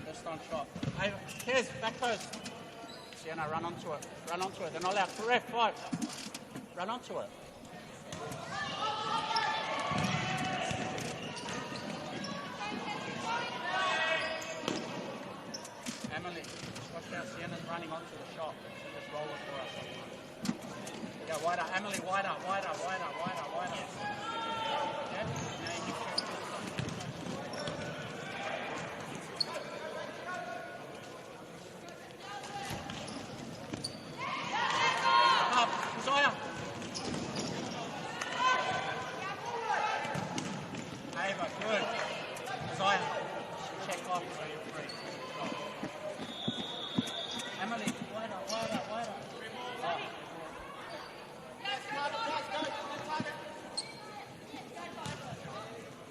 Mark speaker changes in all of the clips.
Speaker 1: Just on shot. Hey, Kez, back post. Sienna, run onto it. Run onto it. They're not allowed. Correct, 5. Run onto it. Emily, watch out. Sienna's running onto the shot. So just roll it for us. Yeah, wider. Emily, wider. Yeah? Now you Zoya. Ava, good. Zoya, check off so you're free. Emily, wider. Oh.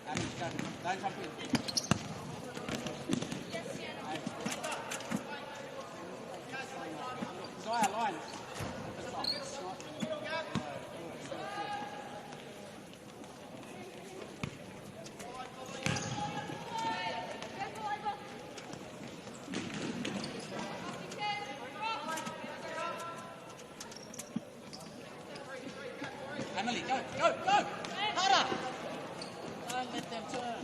Speaker 1: Alex, go. Don't jump in. Zoya, line. Emily, go! Harder! Don't let them turn.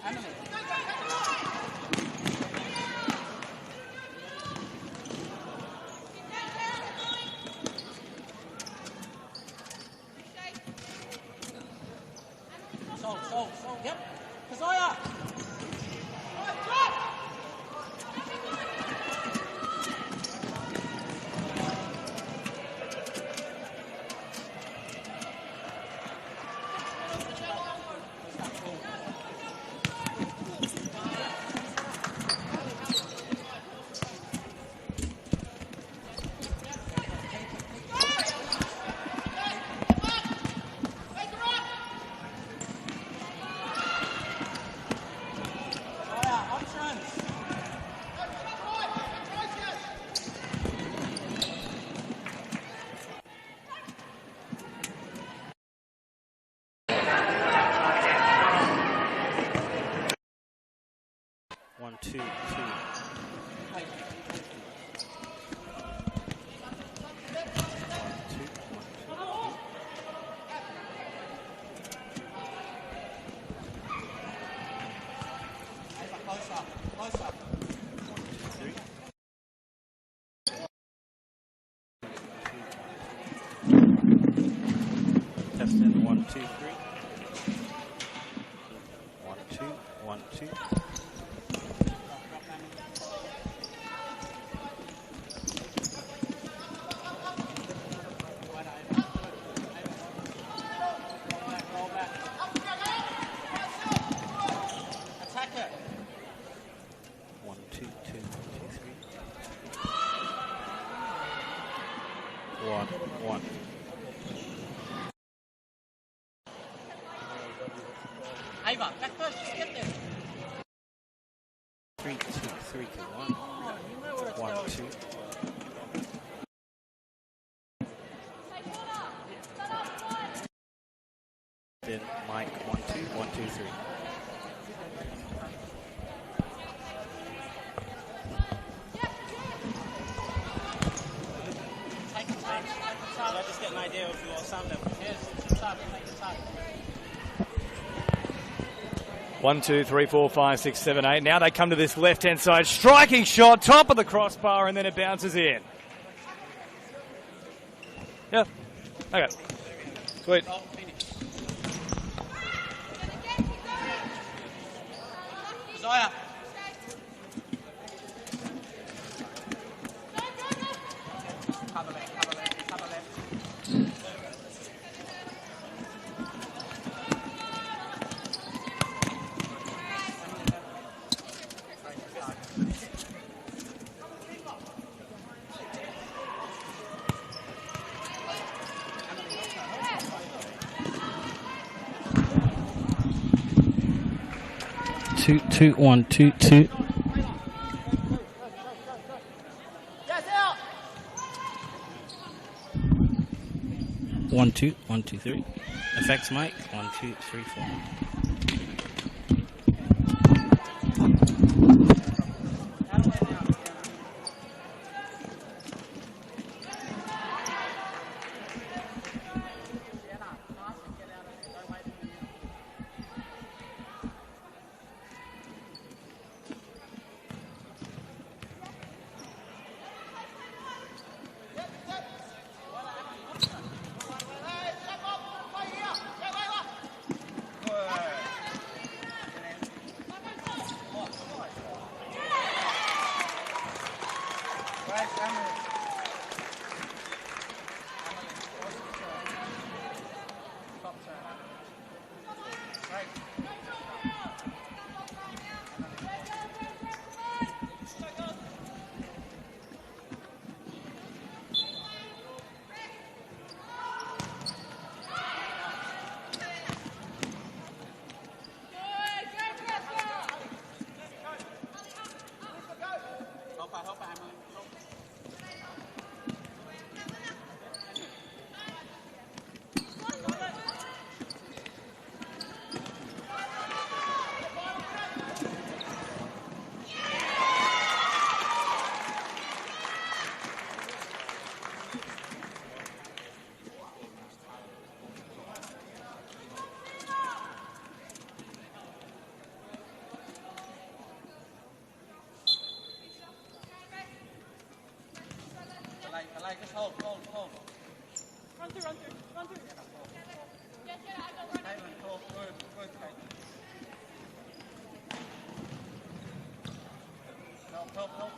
Speaker 1: Emily. So, yep. Kazoya!
Speaker 2: One, two.
Speaker 1: Closer.
Speaker 2: 1, 2, 3. Testing 1, 2, 3. 1, 2, 1, 2. One.
Speaker 1: Ava, back first, just get there.
Speaker 2: 3, 2, 3, 2, 1. 1, 2. Then Mike, 1, 2, 1, 2, 3.
Speaker 3: I'll just get an idea of your sound level.
Speaker 1: Yes, take your time.
Speaker 4: 1, 2, 3, 4, 5, 6, 7, 8. Now they come to this left-hand side. Striking shot, top of the crossbar, and then it bounces in. Yeah. Okay. Sweet.
Speaker 1: Zoya. Cover left.
Speaker 5: 2 2 1 2 2. One two one two three. Effects Mike. 1 2 3 4.
Speaker 1: Just hold. Run through. Good. Help.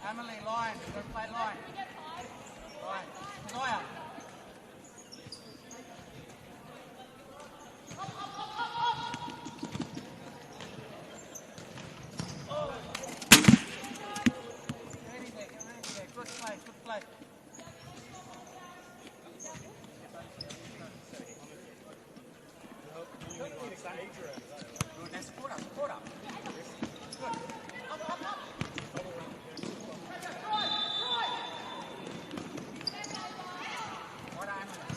Speaker 1: Emily, line. Go play line. Line. Lawyer. Good play, good play. Good, that's quarter. Good. Up. What I'm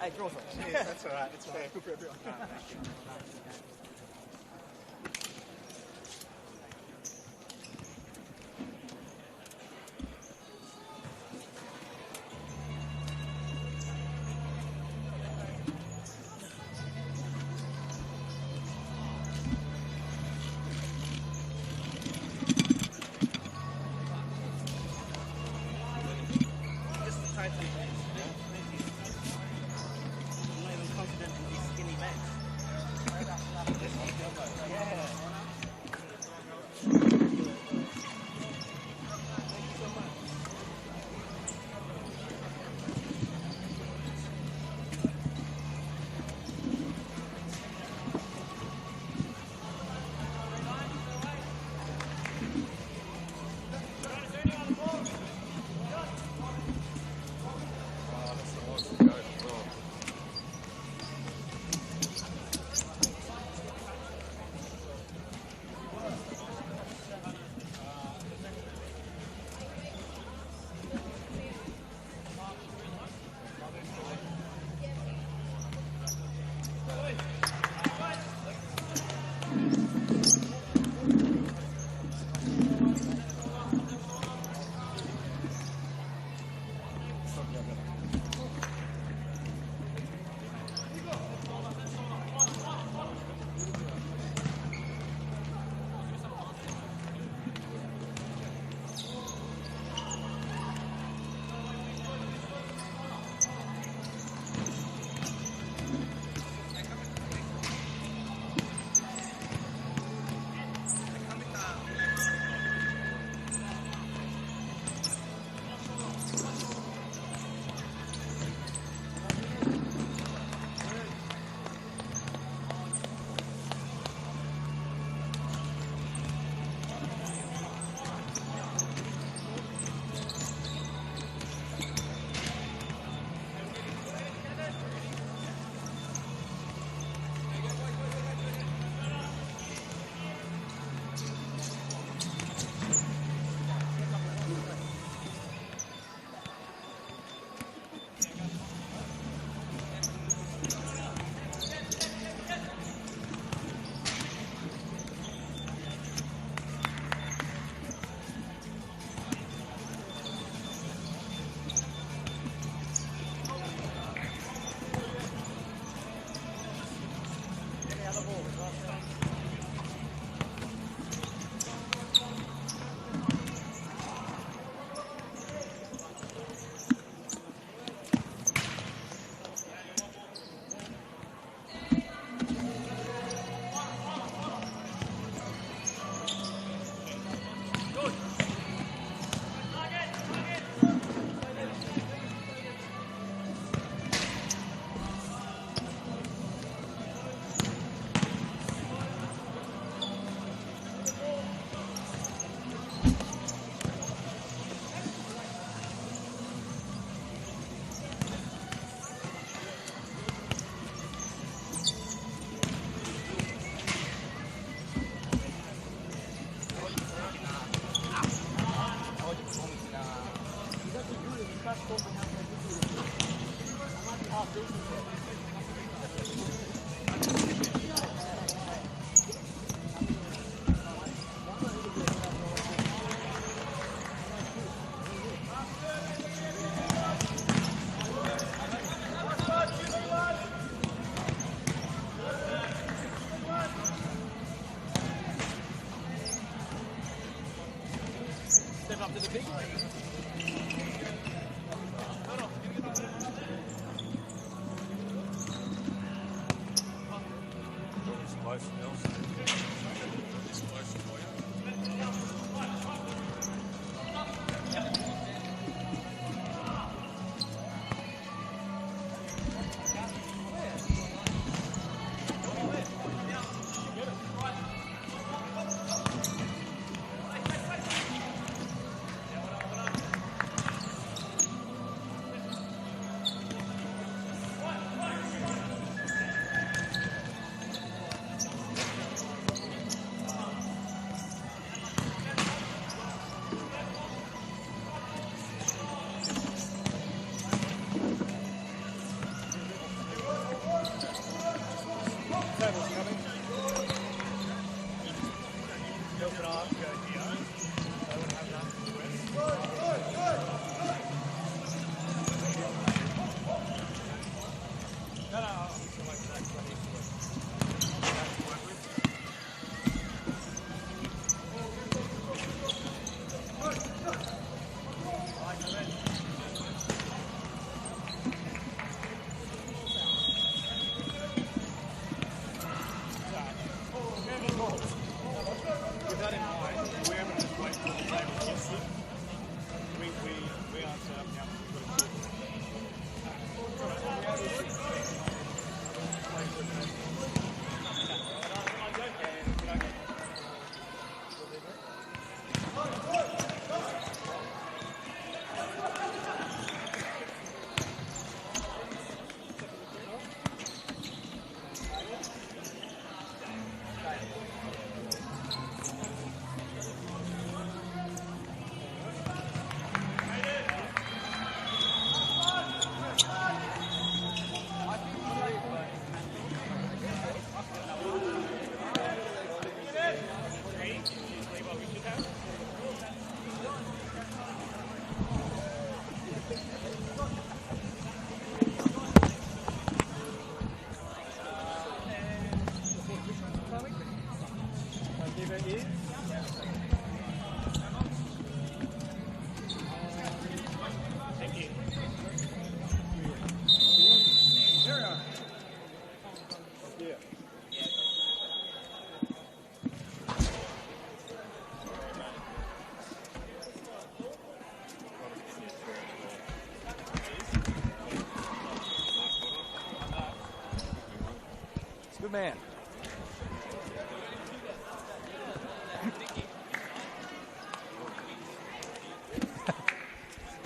Speaker 3: Hey, draw for us. Yeah, that's all right. It's fair. Good for everyone. Thank you. I'm not even confident in these skinny legs.
Speaker 4: man.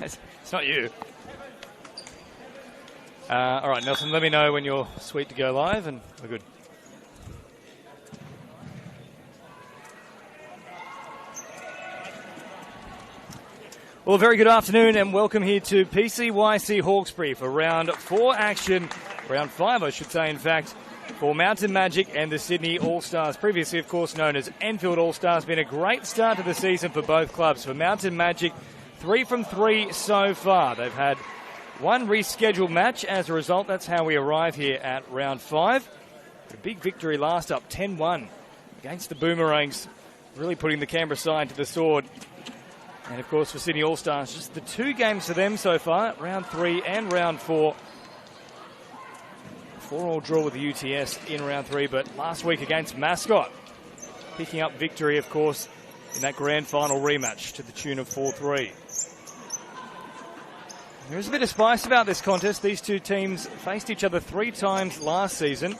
Speaker 4: It's not you. All right, Nelson, let me know when you're sweet to go live, and we're good. Well, a very good afternoon and welcome here to PCYC Hawkesbury for round 4 action, round 5 I should say in fact, for Mountain Magic and the Sydney All-Stars, previously of course known as Enfield All-Stars. Been a great start to the season for both clubs. For Mountain Magic, 3 from 3 so far. They've had one rescheduled match as a result. That's how we arrive here at round 5. A big victory last up, 10-1 against the Boomerangs, really putting the Canberra side to the sword. And, of course, for Sydney All-Stars, just the 2 games for them so far, round 3 and round 4. 4-all draw with the UTS in round 3, but last week against Mascot, picking up victory, of course, in that grand final rematch to the tune of 4-3. There is a bit of spice about this contest. These two teams faced each other 3 times last season.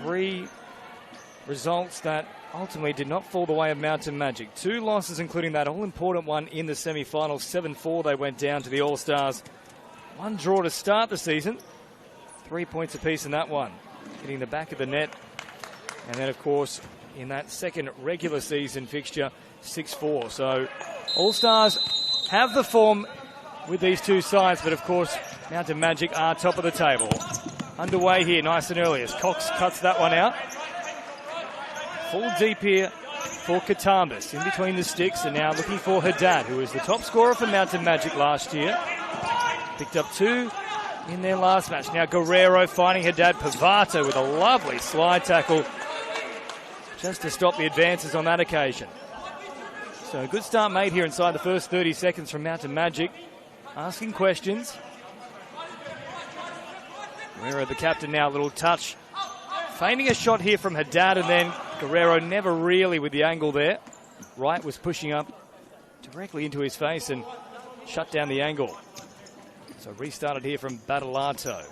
Speaker 4: 3 results that ultimately did not fall the way of Mountain Magic. 2 losses, including that all-important one in the semi-finals. 7-4 they went down to the All-Stars. 1 draw to start the season. 3 points apiece in that one, hitting the back of the net. And then, of course, in that second regular season fixture, 6-4. So All-Stars have the form with these 2 sides, but, of course, Mountain Magic are top of the table. Underway here nice and early as Cox cuts that one out. Full deep here for Katambas, in between the sticks, and now looking for Haddad, who was the top scorer for Mountain Magic last year. Picked up 2 in their last match. Now Guerrero finding Haddad. Pavato with a lovely slide tackle just to stop the advances on that occasion. So a good start made here inside the first 30 seconds from Mountain Magic. Asking questions. Guerrero, the captain, now a little touch. Feigning a shot here from Haddad, and then Guerrero never really with the angle there. Wright was pushing up directly into his face and shut down the angle. So restarted here from Battalato.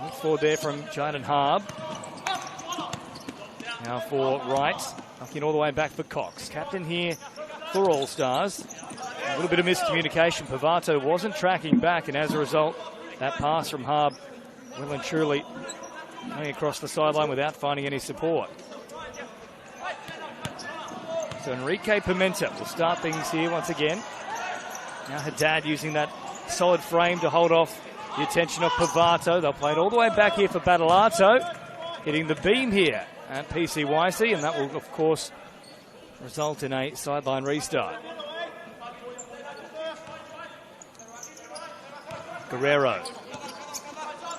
Speaker 4: Look forward there from Jayden Harb. Now for Wright, knocking all the way back for Cox. Captain here for All-Stars. A little bit of miscommunication. Pavato wasn't tracking back, and as a result, that pass from Harb well and truly going across the sideline without finding any support. So Enrique Pimenta will start things here once again. Now Haddad using that solid frame to hold off the attention of Pavato. They'll play it all the way back here for Battalato. Hitting the beam here at PCYC, and that will, of course, result in a sideline restart. Guerrero.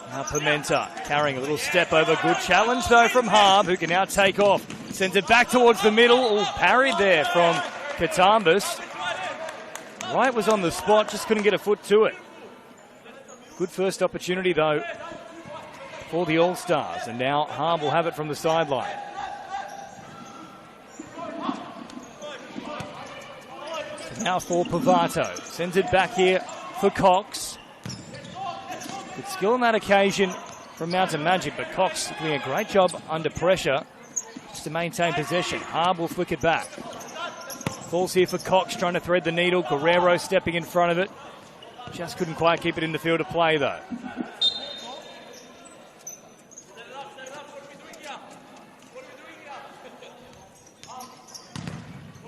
Speaker 4: Now Pimenta carrying a little step over. Good challenge, though, from Harb, who can now take off. Sends it back towards the middle. All parried there from Katambas. Wright was on the spot, just couldn't get a foot to it. Good first opportunity, though, for the All-Stars. And now Harb will have it from the sideline. Now for Pavato. Sends it back here for Cox. Good skill on that occasion from Mountain Magic, but Cox doing a great job under pressure just to maintain possession. Harb will flick it back. Falls here for Cox, trying to thread the needle. Guerrero stepping in front of it. Just couldn't quite keep it in the field of play, though.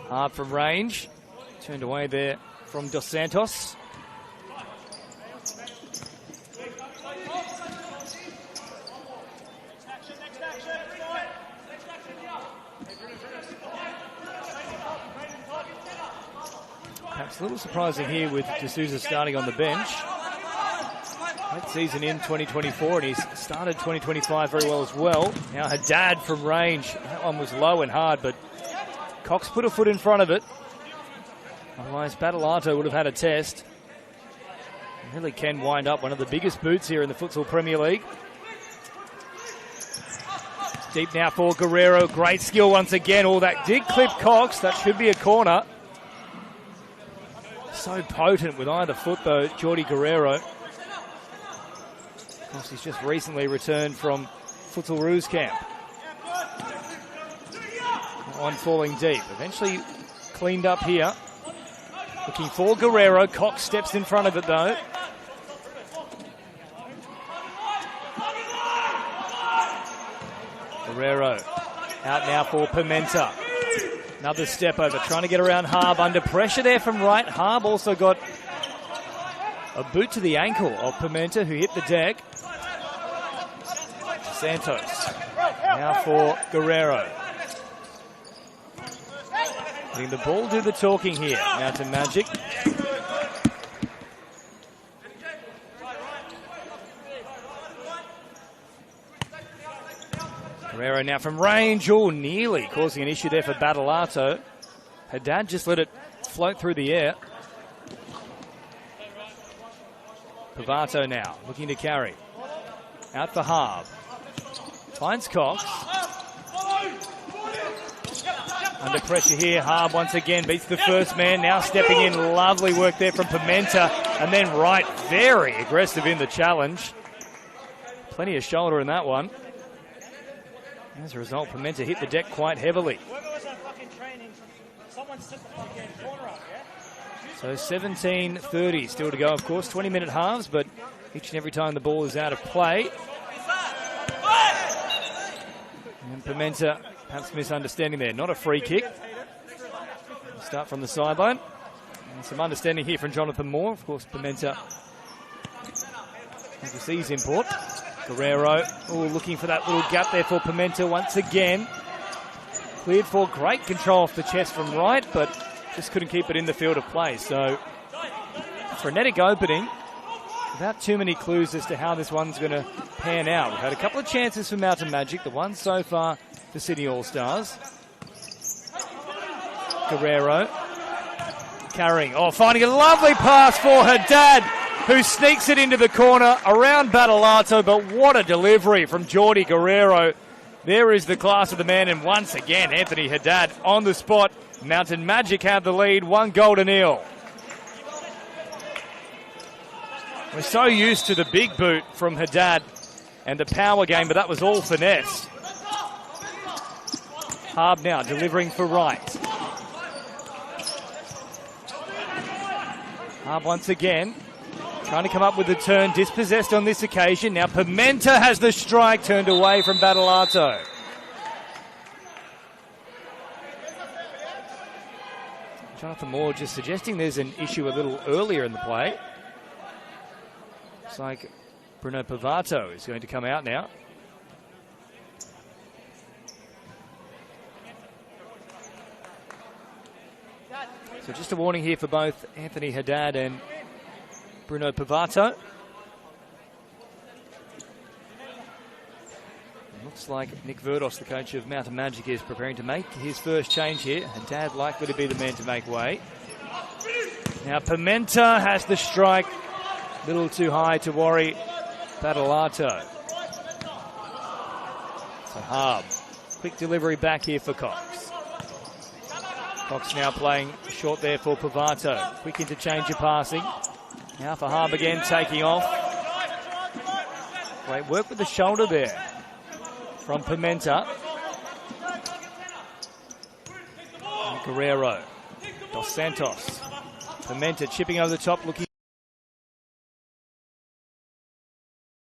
Speaker 4: Harb from range. Turned away there from Dos Santos. Perhaps a little surprising here with D'Souza starting on the bench. That season in 2024, and he's started 2025 very well as well. Now Haddad from range. That one was low and hard, but Cox put a foot in front of it. Otherwise, Battalato would have had a test. He really can wind up one of the biggest boots here in the Futsal Premier League. Deep now for Guerrero. Great skill once again. Oh, that did clip Cox. That should be a corner. So potent with either foot, though, Jordi Guerrero. Of course, he's just recently returned from Futsal Rouge camp. On falling deep. Eventually cleaned up here. Looking for Guerrero. Cox steps in front of it though. Guerrero out now for Pimenta. Another step over, trying to get around Harb. Under pressure there from right. Harb also got a boot to the ankle of Pimenta, who hit the deck. Santos now for Guerrero. Letting the ball do the talking here. Now to Majik. Guerrero now from range. Oh, nearly causing an issue there for Battalato. Haddad just let it float through the air. Pavato now looking to carry. Out for Harb. Finds Cox. Under pressure here, Harb once again beats the first man, now stepping in. Lovely work there from Pimenta, and then Wright very aggressive in the challenge. Plenty of shoulder in that one. As a result, Pimenta hit the deck quite heavily. So 17:30 still to go, of course. 20-minute halves, but each and every time the ball is out of play. And Pimenta, perhaps misunderstanding there. Not a free kick. Start from the sideline. And some understanding here from Jonathan Moore. Of course, Pimenta, overseas import. Guerrero, looking for that little gap there for Pimenta once again. Cleared for great control off the chest from right, but just couldn't keep it in the field of play. So, frenetic opening. Without too many clues as to how this one's going to pan out. We've had a couple of chances for Mountain Magic. The one so far for Sydney All-Stars. Guerrero carrying. Finding a lovely pass for Haddad, who sneaks it into the corner around Battalato, but what a delivery from Jordi Guerrero. There is the class of the man, and once again, Anthony Haddad on the spot. Mountain Magic have the lead, 1-0. We're so used to the big boot from Haddad and the power game, but that was all finesse. Harb now delivering for Wright. Harb once again trying to come up with the turn, dispossessed on this occasion. Now Pimenta has the strike, turned away from Battalato. Jonathan Moore just suggesting there's an issue a little earlier in the play. Looks like Bruno Pavato is going to come out now. So just a warning here for both Anthony Haddad and Bruno Pavato. Looks like Nick Verdos, the coach of Mountain Magic, is preparing to make his first change here. Haddad likely to be the man to make way. Now Pimenta has the strike. Little too high to worry Battalato. So Harb. Quick delivery back here for Cox. Cox now playing short there for Pavato. Quick interchange of passing. Now for Harb again, taking off. Great work with the shoulder there from Pimenta. And Guerrero. Dos Santos. Pimenta chipping over the top, looking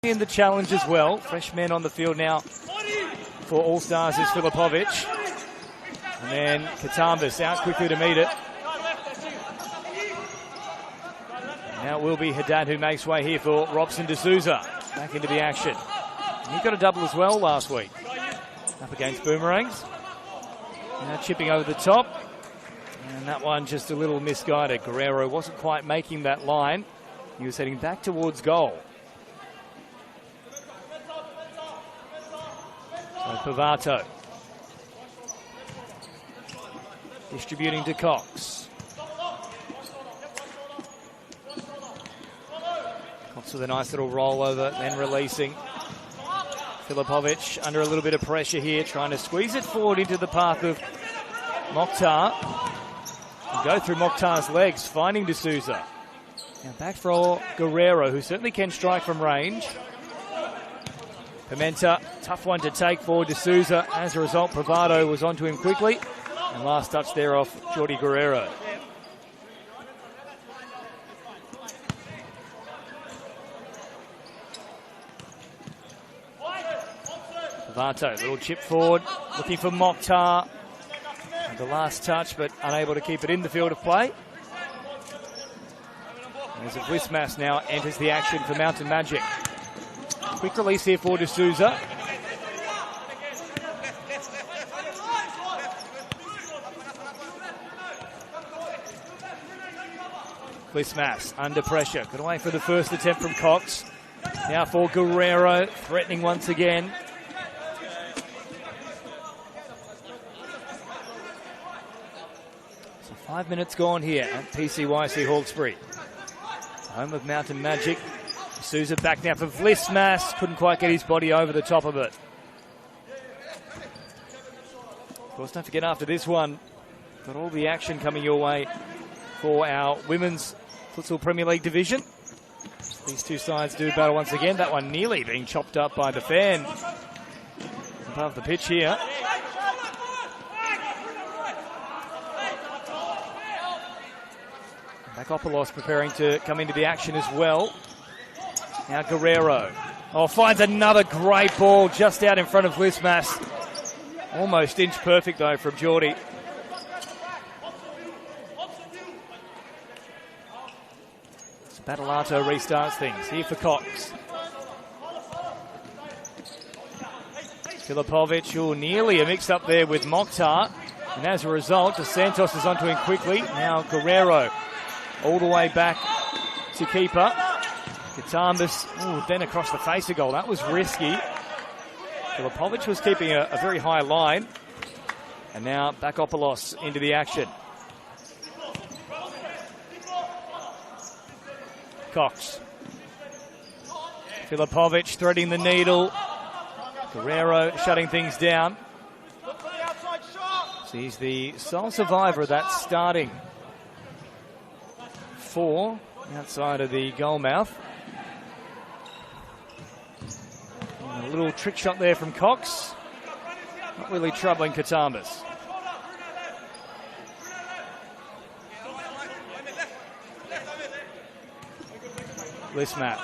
Speaker 4: in the challenge as well. Fresh man on the field now for All-Stars is Filipovic. And then Katambas out quickly to meet it. Now it will be Haddad who makes way here for Robson D'Souza. Back into the action. And he got a double as well last week. Up against Boomerangs. Now chipping over the top. And that one just a little misguided. Guerrero wasn't quite making that line. He was heading back towards goal. So Pavato. Distributing to Cox. Cox with a nice little rollover, then releasing. Filipovic under a little bit of pressure here, trying to squeeze it forward into the path of Mokhtar. And go through Mokhtar's legs, finding D'Souza. Now back for Guerrero, who certainly can strike from range. Pimenta, tough one to take for D'Souza. As a result, Bravado was onto him quickly. And last touch there off Jordi Guerrero. Bravado, little chip forward, looking for Mokhtar. And the last touch, but unable to keep it in the field of play. As Vlismas now enters the action for Mountain Magic. Quick release here for D'Souza. Vlismas under pressure. Got away for the first attempt from Cox. Now for Guerrero, threatening once again. So 5 minutes gone here at PCYC Hawkesbury. Home of Mountain Magic. D'Souza back now for Vlismas. Couldn't quite get his body over the top of it. Of course, don't forget after this one, got all the action coming your way for our Women's Futsal Premier League division. These two sides do battle once again. That one nearly being chopped up by the fan above the pitch here. Bakopolos preparing to come into the action as well. Now Guerrero. Oh, finds another great ball just out in front of Vlismas. Almost inch perfect though from Jordi. So Battalato restarts things. Here for Cox. Filipovic, nearly a mix up there with Mokhtar. And as a result, Dos Santos is onto him quickly. Now Guerrero. All the way back to keeper. Katambas, then across the face of goal. That was risky. Filipovic was keeping a very high line. And now Bakopolos into the action. Cox. Filipovic threading the needle. Guerrero shutting things down. So he's the sole survivor of that starting 4 outside of the goal mouth. And a little trick shot there from Cox. Not really troubling Katambas. Vlismas.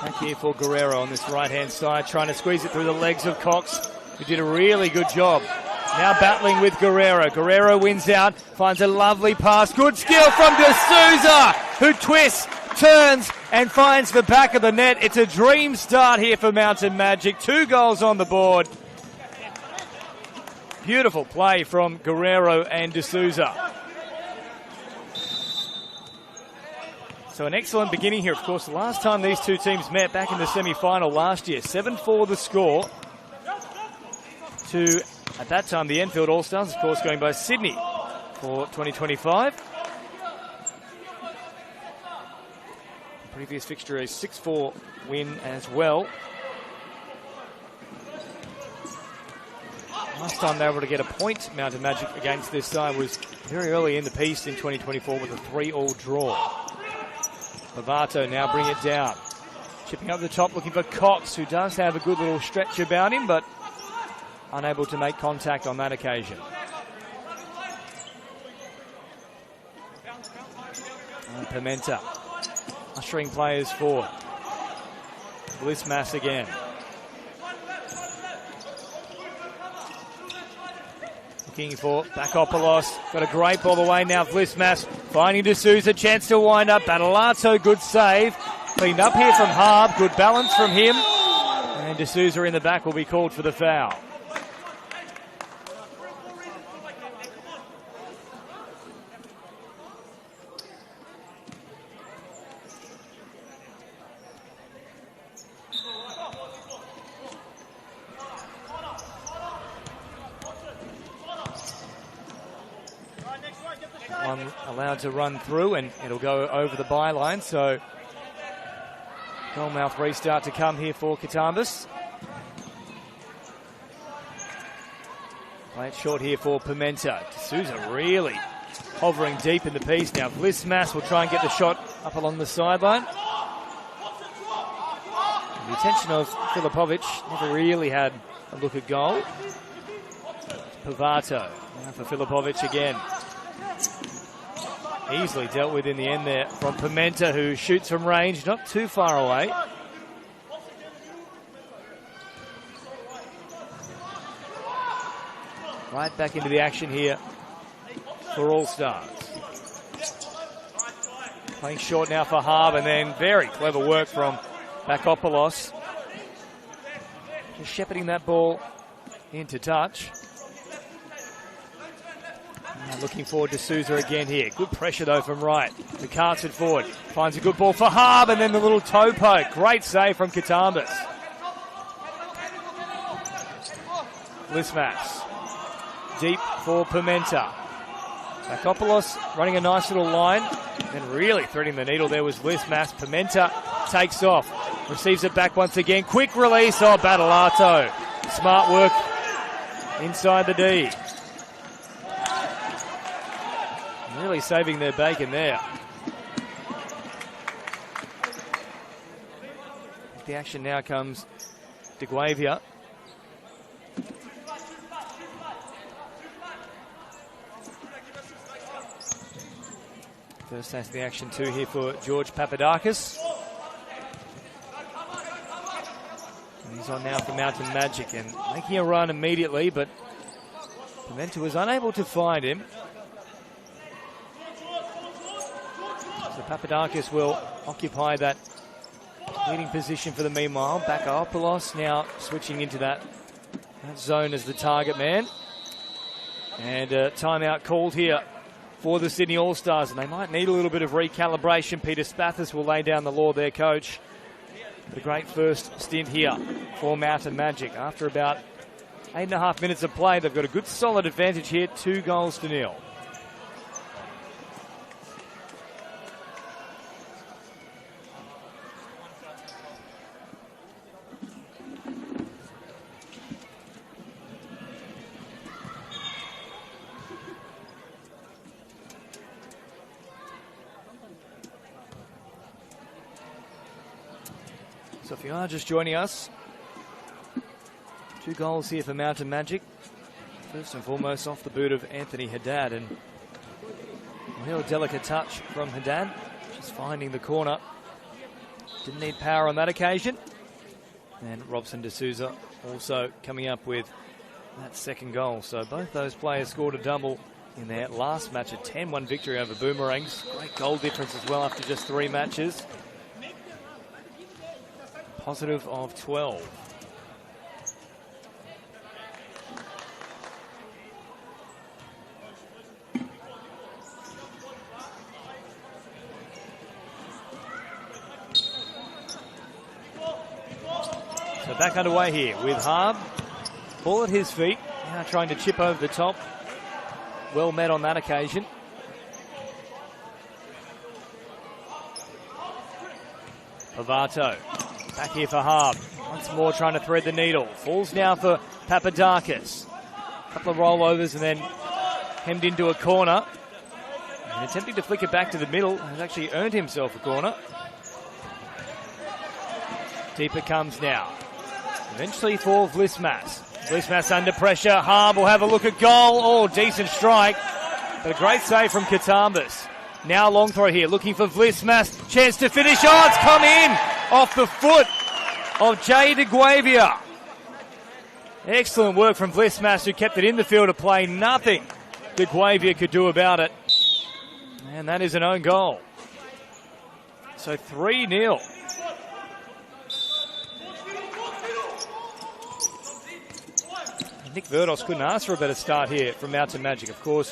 Speaker 4: Back here for Guerrero on this right-hand side, trying to squeeze it through the legs of Cox, who did a really good job. Now battling with Guerrero. Guerrero wins out, finds a lovely pass. Good skill from D'Souza, who twists, turns, and finds the back of the net. It's a dream start here for Mountain Magic. 2 goals on the board. Beautiful play from Guerrero and D'Souza. So an excellent beginning here. Of course, the last time these two teams met back in the semi-final last year, 7-4 the score. To, at that time, the Enfield Allstars, of course, going by Sydney for 2025. The previous fixture, a 6-4 win as well. Last time they were able to get a point, Mountain Magic, against this side was very early in the piece in 2024 with a 3-3 draw. Lovato now bring it down. Chipping up the top, looking for Cox, who does have a good little stretch about him, but unable to make contact on that occasion. And Pimenta ushering players forward. Vlismas again. Looking for Bakopolos. Got a great ball away now. Vlismas finding D'Souza. Chance to wind up. Battalato, good save. Cleaned up here from Harb. Good balance from him. And D'Souza in the back will be called for the foul. One allowed to run through, and it'll go over the byline. So goalmouth restart to come here for Katambas. Play it short here for Pimenta. D'Souza really hovering deep in the piece now. Vlismas will try and get the shot up along the sideline. The attention of Filipovic, never really had a look at goal. Pavato, now for Filipovic again. Easily dealt with in the end there from Pimenta, who shoots from range, not too far away. Right back into the action here for Allstars. Playing short now for Harb, and then very clever work from Bakopoulos. Just shepherding that ball into touch. Now looking forward to Souza again here. Good pressure though from right. The carts it forward. Finds a good ball for Harb, and then the little toe poke. Great save from Katambas. Lismas. Deep for Pimenta. Bakopoulos running a nice little line. And really threading the needle there was Lismas. Pimenta takes off. Receives it back once again. Quick release. Oh, Battalato. Smart work inside the D. Really saving their bacon there. The action now comes to Guavia. First has the action too here for George Papadakis. And he's on now for Mountain Magic and making a run immediately, but Pimenta was unable to find him. So Papadakis will occupy that leading position for the meanwhile. Bakopoulos now switching into that zone as the target man. And timeout called here for the Sydney All-Stars, and they might need a little bit of recalibration. Peter Spathis will lay down the law, their coach. The great first stint here for Mountain Magic. After about 8.5 minutes of play, they've got a good solid advantage here, 2-0. So if you are just joining us, 2 goals here for Mountain Magic. First and foremost off the boot of Anthony Haddad, and a real delicate touch from Haddad, just finding the corner. Didn't need power on that occasion. And Robson D'Souza also coming up with that second goal. So both those players scored a double in their last match, a 10-1 victory over Boomerangs. Great goal difference as well after just 3 matches. Positive of 12. So back underway here with Harb. Ball at his feet. Now trying to chip over the top. Well met on that occasion. Pavato. Back here for Harb. Once more trying to thread the needle. Falls now for Papadakis. A couple of rollovers and then hemmed into a corner. And attempting to flick it back to the middle. Has actually earned himself a corner. Deeper comes now. Eventually for Vlismas. Vlismas under pressure. Harb will have a look at goal. Oh, decent strike. But a great save from Katambas. Now long throw here. Looking for Vlismas. Chance to finish. Oh, it's come in off the foot of Jay de Guavia. Excellent work from Vlismas, who kept it in the field of play. Nothing de Guavia could do about it. And that is an own goal. So 3-0. Nick Verdos couldn't ask for a better start here from Mountain Magic. Of course,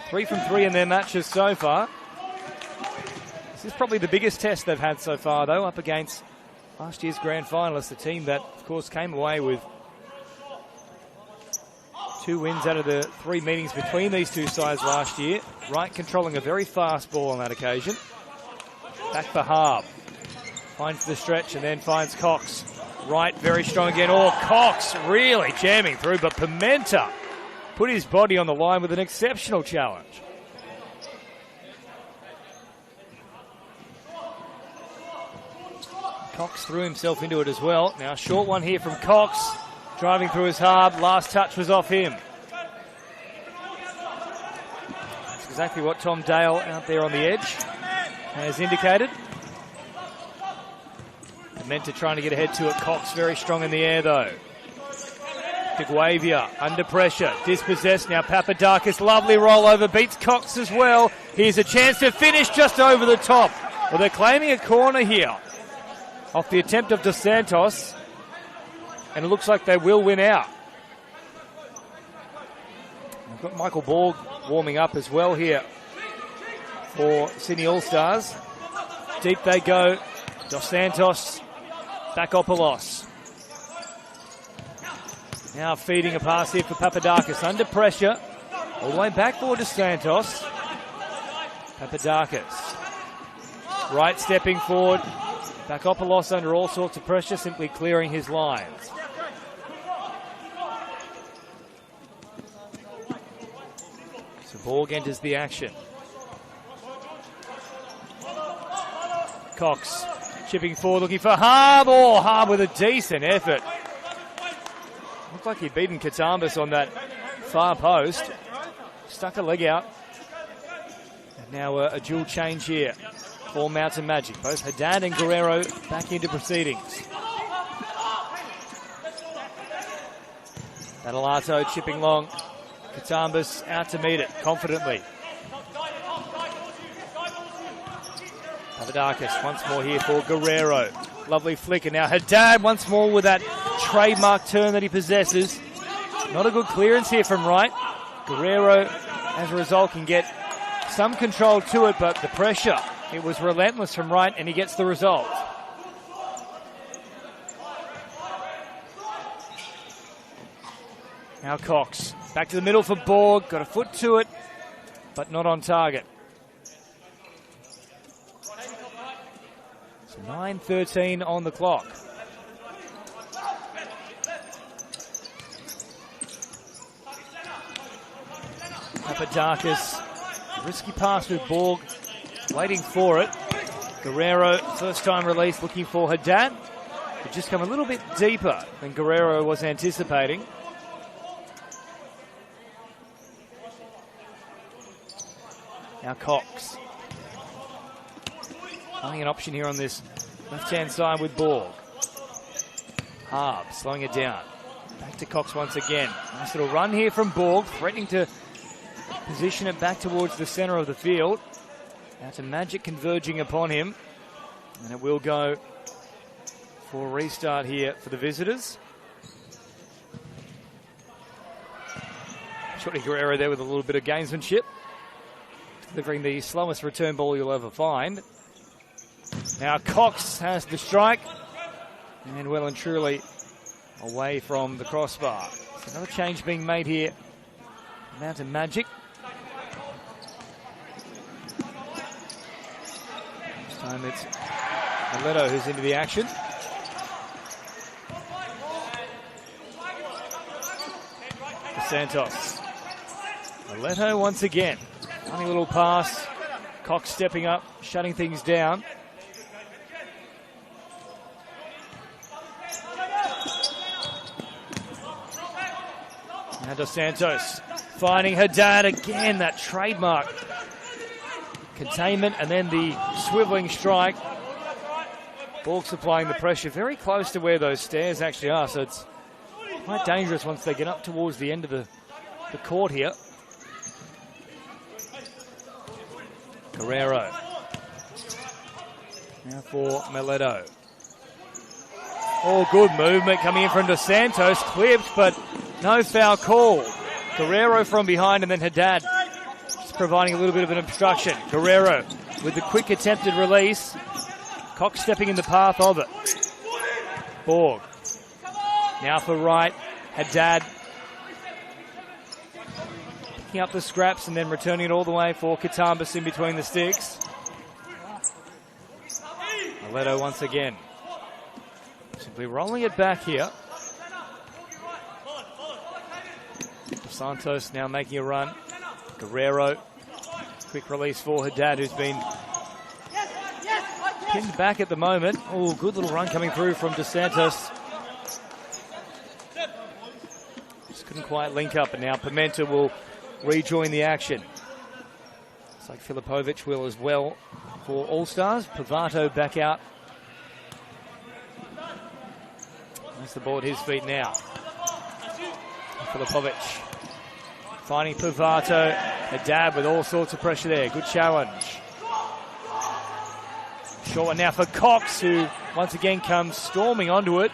Speaker 4: 3 from 3 in their matches so far. This is probably the biggest test they've had so far, though, up against last year's grand finalists, the team that, of course, came away with 2 wins out of the 3 meetings between these two sides last year. Wright controlling a very fast ball on that occasion. Back for Harb. Finds the stretch and then finds Cox. Wright very strong again. Oh, Cox really jamming through, but Pimenta put his body on the line with an exceptional challenge. Cox threw himself into it as well. Now a short one here from Cox. Driving through his hard. Last touch was off him. That's exactly what Tom Dale out there on the edge has indicated. Dementa trying to get ahead to it. Cox very strong in the air though. DeGuavia under pressure. Dispossessed now. Papadakis. Lovely rollover. Beats Cox as well. Here's a chance to finish just over the top. Well, they're claiming a corner here off the attempt of Dos Santos. And it looks like they will win out. We've got Michael Borg warming up as well here for Sydney All-Stars. Deep they go. Dos Santos, Bakopoulos. Now feeding a pass here for Papadakis. Under pressure. All the way back for Dos Santos. Papadakis. Right stepping forward. Bakopoulos under all sorts of pressure, simply clearing his lines. So Borg enters the action. Cox chipping forward, looking for Harb. Oh, Harb with a decent effort. Looked like he'd beaten Katambas on that far post. Stuck a leg out. And now a dual change here for Mountain Magic. Both Haddad and Guerrero back into proceedings. Badalato chipping long. Katambas out to meet it confidently. Papadakis once more here for Guerrero. Lovely flick, and now Haddad once more with that trademark turn that he possesses. Not a good clearance here from Wright. Guerrero, as a result, can get some control to it, but the pressure, it was relentless from Wright, and he gets the result. Now Cox, back to the middle for Borg, got a foot to it, but not on target. So 9:13 on the clock. Papadakis, risky pass with Borg, waiting for it. Guerrero, first time release, looking for Haddad. It just come a little bit deeper than Guerrero was anticipating. Now Cox. Finding an option here on this left-hand side with Borg. Harb slowing it down. Back to Cox once again. Nice little run here from Borg, threatening to position it back towards the centre of the field. Now to Magic converging upon him. And it will go for a restart here for the visitors. Shorty Guerrero there with a little bit of gamesmanship. Delivering the slowest return ball you'll ever find. Now Cox has the strike. And well and truly away from the crossbar. So another change being made here. Mountain Magic. This time it's Aleto who's into the action. Santos. Aleto once again. Funny little pass. Cox stepping up, shutting things down. Now Dos Santos finding Haddad again, that trademark containment and then the swiveling strike. Borg supplying the pressure very close to where those stairs actually are, so it's quite dangerous once they get up towards the end of the court here. Guerrero. Now for Meledo. Oh, good movement coming in from Dos Santos. Clipped, but no foul call. Guerrero from behind and then Haddad just providing a little bit of an obstruction. Guerrero with the quick attempted release. Cox stepping in the path of it. Borg. Now for Wright. Haddad picking up the scraps and then returning it all the way for Katambas in between the sticks. Aleto once again. Simply rolling it back here. Dos Santos now making a run. Guerrero. Quick release for Haddad, who's been pinned back at the moment. Oh, good little run coming through from DeSantis. Just couldn't quite link up, and now Pimenta will rejoin the action. Looks like Filipovic will as well for Allstars. Pavato back out. That's the ball at his feet now. Filipovic finding Pavato. A dab with all sorts of pressure there. Good challenge. Short one now for Cox, who once again comes storming onto it.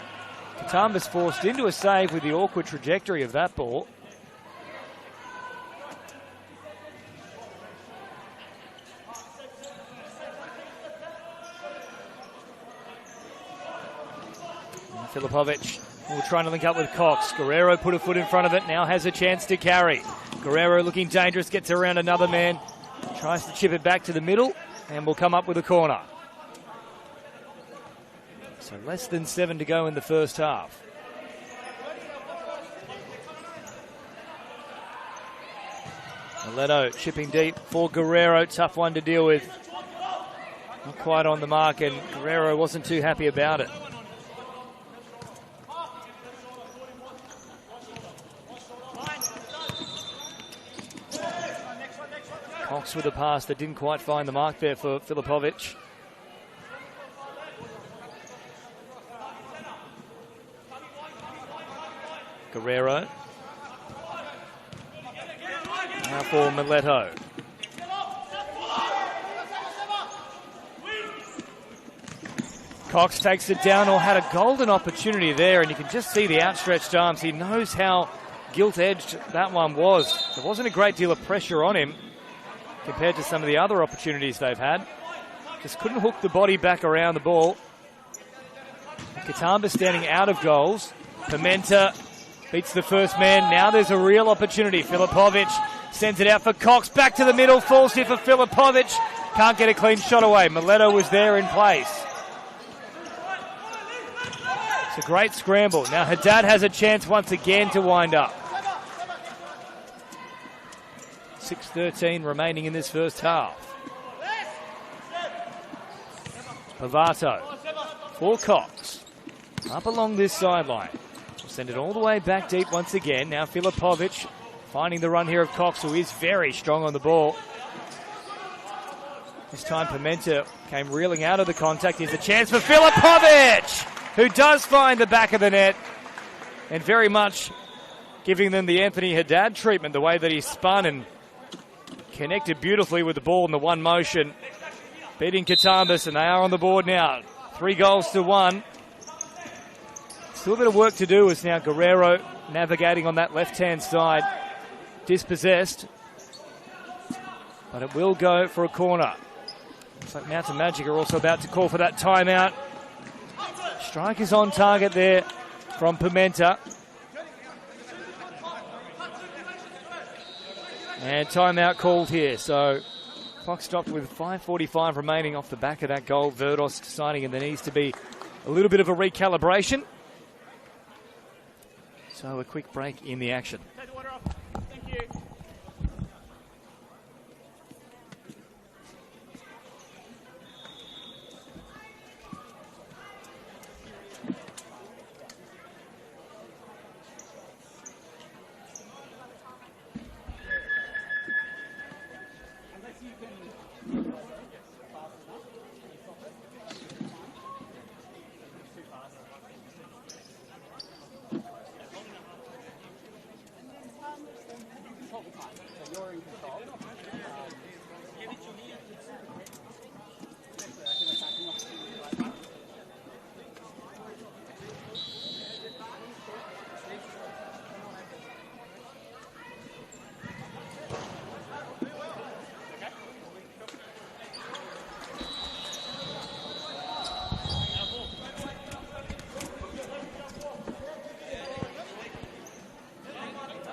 Speaker 4: Katambas forced into a save with the awkward trajectory of that ball. Filipovic will try to link up with Cox. Guerrero put a foot in front of it, now has a chance to carry. Guerrero looking dangerous, gets around another man, tries to chip it back to the middle, and will come up with a corner. So less than 7 to go in the first half. Mileto chipping deep for Guerrero, tough one to deal with. Not quite on the mark, and Guerrero wasn't too happy about it. Cox with a pass that didn't quite find the mark there for Filipovic. Guerrero. Now for Mileto. Cox takes it down, or had a golden opportunity there, and you can just see the outstretched arms. He knows how gilt-edged that one was. There wasn't a great deal of pressure on him compared to some of the other opportunities they've had. Just couldn't hook the body back around the ball. Katamba standing out of goals. Pimenta beats the first man. Now there's a real opportunity. Filipovic sends it out for Cox. Back to the middle. Falls here for Filipovic. Can't get a clean shot away. Mileto was there in place. It's a great scramble. Now Haddad has a chance once again to wind up. 6:13 remaining in this first half. Pavato for Cox. Up along this sideline. Send it all the way back deep once again. Now Filipovic finding the run here of Cox, who is very strong on the ball. This time Pimenta came reeling out of the contact. Here's a chance for Filipovic, who does find the back of the net, and very much giving them the Anthony Haddad treatment, the way that he spun and connected beautifully with the ball in the one motion. Beating Katambas, and they are on the board now. 3-1. Still a bit of work to do as now Guerrero navigating on that left-hand side. Dispossessed. But it will go for a corner. Looks like Mountain Magic are also about to call for that timeout. Strike is on target there from Pimenta. And timeout called here. So clock stopped with 5:45 remaining off the back of that goal. Verdos deciding there needs to be a little bit of a recalibration. So a quick break in the action.
Speaker 1: Take the water off. Thank you.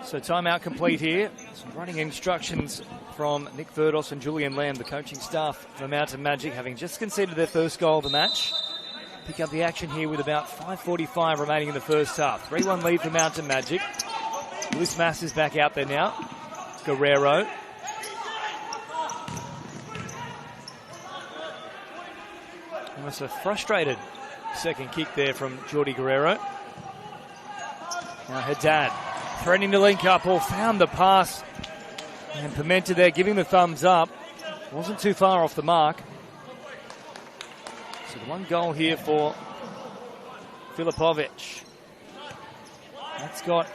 Speaker 4: So timeout complete here. Some running instructions from Nick Verdos and Julian Lamb, the coaching staff for Mountain Magic, having just conceded their first goal of the match. Pick up the action here with about 5:45 remaining in the first half. 3-1 lead for Mountain Magic. Bliss Mass is back out there now. Guerrero. Almost a frustrated second kick there from Jordi Guerrero. Now Haddad threatening to link up, or found the pass. And Pimenta there giving the thumbs up. Wasn't too far off the mark. So the one goal here for Filipovic. That's got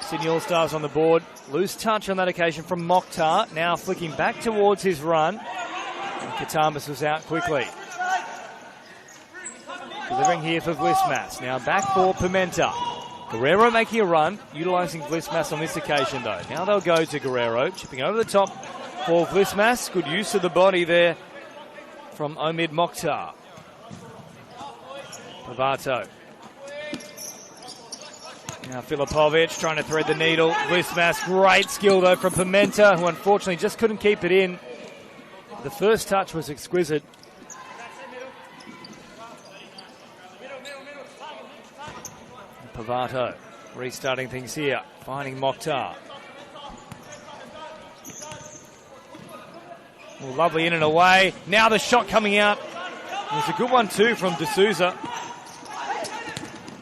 Speaker 4: Sydney All-Stars on the board. Loose touch on that occasion from Mokhtar. Now flicking back towards his run. And Katamas was out quickly. Delivering here for Vlismas. Now back for Pimenta. Guerrero making a run, utilising Vlismas on this occasion though. Now they'll go to Guerrero, chipping over the top for Vlismas. Good use of the body there from Omid Mokhtar. Pavato. Now Filipovic trying to thread the needle. Vlismas, great skill though from Pimenta, who unfortunately just couldn't keep it in. The first touch was exquisite. Pavato restarting things here, finding Mokhtar. Well, lovely in and away. Now the shot coming out. It was a good one too from D'Souza.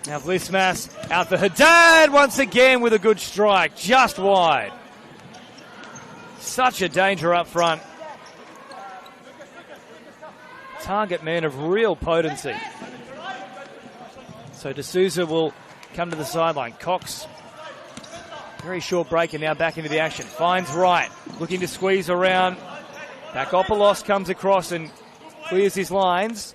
Speaker 4: Now Vlismas out for Haddad once again with a good strike, just wide. Such a danger up front. Target man of real potency. So D'Souza will come to the sideline. Cox, very short break and now back into the action. Finds right, looking to squeeze around. Bakopoulos comes across and clears his lines.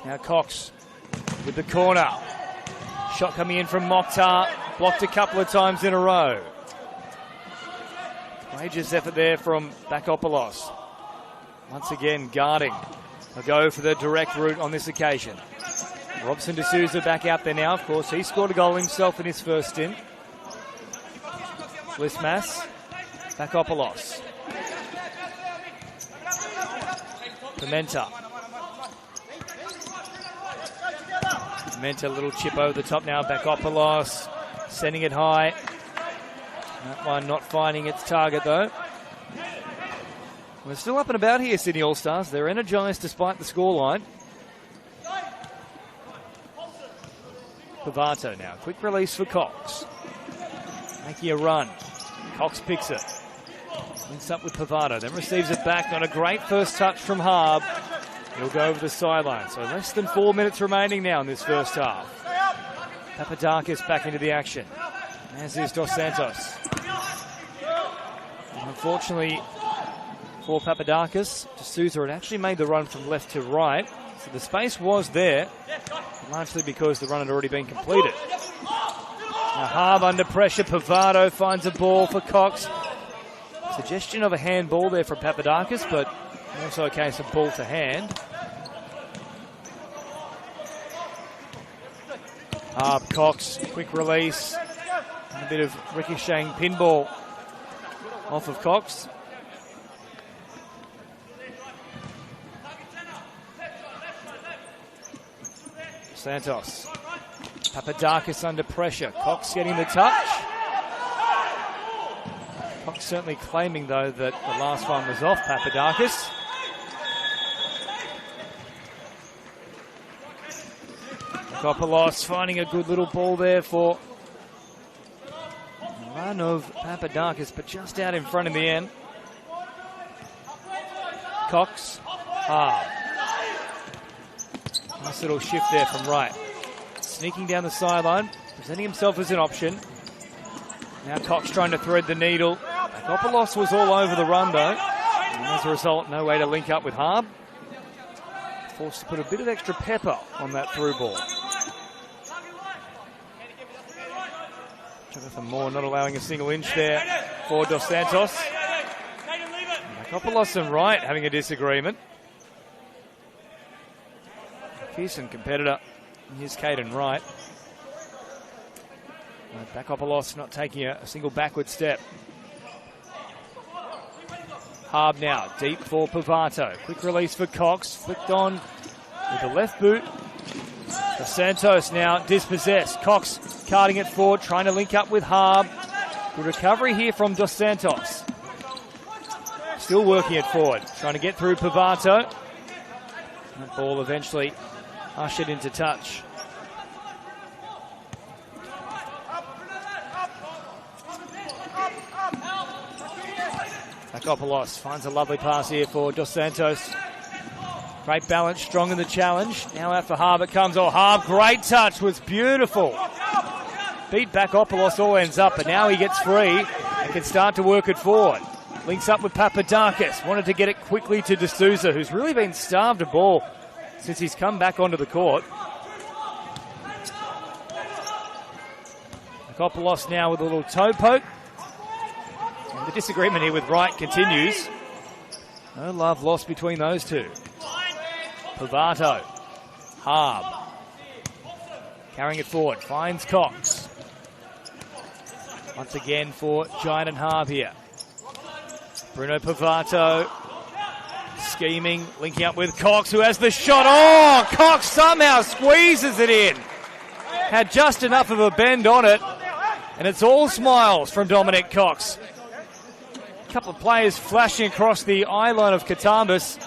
Speaker 4: Now Cox with the corner. Shot coming in from Mokhtar, blocked a couple of times in a row. Courageous effort there from Bakopoulos. Once again guarding. They'll go for the direct route on this occasion. Robson D'Souza back out there now, of course. He scored a goal himself in his first stint. Vlismas, Bakopoulos. Pimenta. Pimenta, little chip over the top now. Bakopoulos sending it high. That one not finding its target though. We're still up and about here, Sydney All-Stars. They're energised despite the scoreline. Pavato now. Quick release for Cox. Making a run. Cox picks it. Links up with Pavato, then receives it back. Not a great first touch from Harb. He'll go over the sideline. So less than 4 minutes remaining now in this first half. Papadakis back into the action. As is Dos Santos. Unfortunately for Papadakis, D'Souza had actually made the run from left to right. So the space was there, largely because the run had already been completed. Now Harb under pressure. Pavato finds a ball for Cox. Suggestion of a handball there from Papadakis, but also a case of ball to hand. Harb, Cox, quick release. And a bit of ricocheting pinball off of Cox. Santos. Papadakis under pressure. Cox getting the touch. Cox certainly claiming, though, that the last one was off Papadakis. Bakopoulos finding a good little ball there for the run of Papadakis, but just out in front in the end. Cox. Nice little shift there from right. Sneaking down the sideline, presenting himself as an option. Now Cox trying to thread the needle. Bakopoulos was all over the run though. And as a result, no way to link up with Harb. Forced to put a bit of extra pepper on that through ball. Jonathan Moore not allowing a single inch there for Dos Santos. Bakopoulos and Wright having a disagreement. Pearson competitor. Here's Caden Wright. Bakopoulos not taking a single backward step. Harb now, deep for Pavato. Quick release for Cox. Flicked on with the left boot. Dos Santos now dispossessed. Cox carting it forward, trying to link up with Harb. Good recovery here from Dos Santos. Still working it forward, trying to get through Pavato. That ball eventually ushered into touch. Akopoulos finds a lovely pass here for Dos Santos. Great balance, strong in the challenge. Now out for Harb it comes. Oh, Harb, great touch, was beautiful. Beat back Opoulos, all ends up, but now he gets free and can start to work it forward. Links up with Papadakis. Wanted to get it quickly to D'Souza, who's really been starved of ball since he's come back onto the court. Akopoulos now with a little toe poke. And the disagreement here with Wright continues. No love lost between those two. Pavato. Harb. Carrying it forward. Finds Cox. Once again for Giant and Harb here. Bruno Pavato. Scheming. Linking up with Cox, who has the shot. Oh! Cox somehow squeezes it in. Had just enough of a bend on it. And it's all smiles from Dominic Cox. A couple of players flashing across the eye line of Katambas.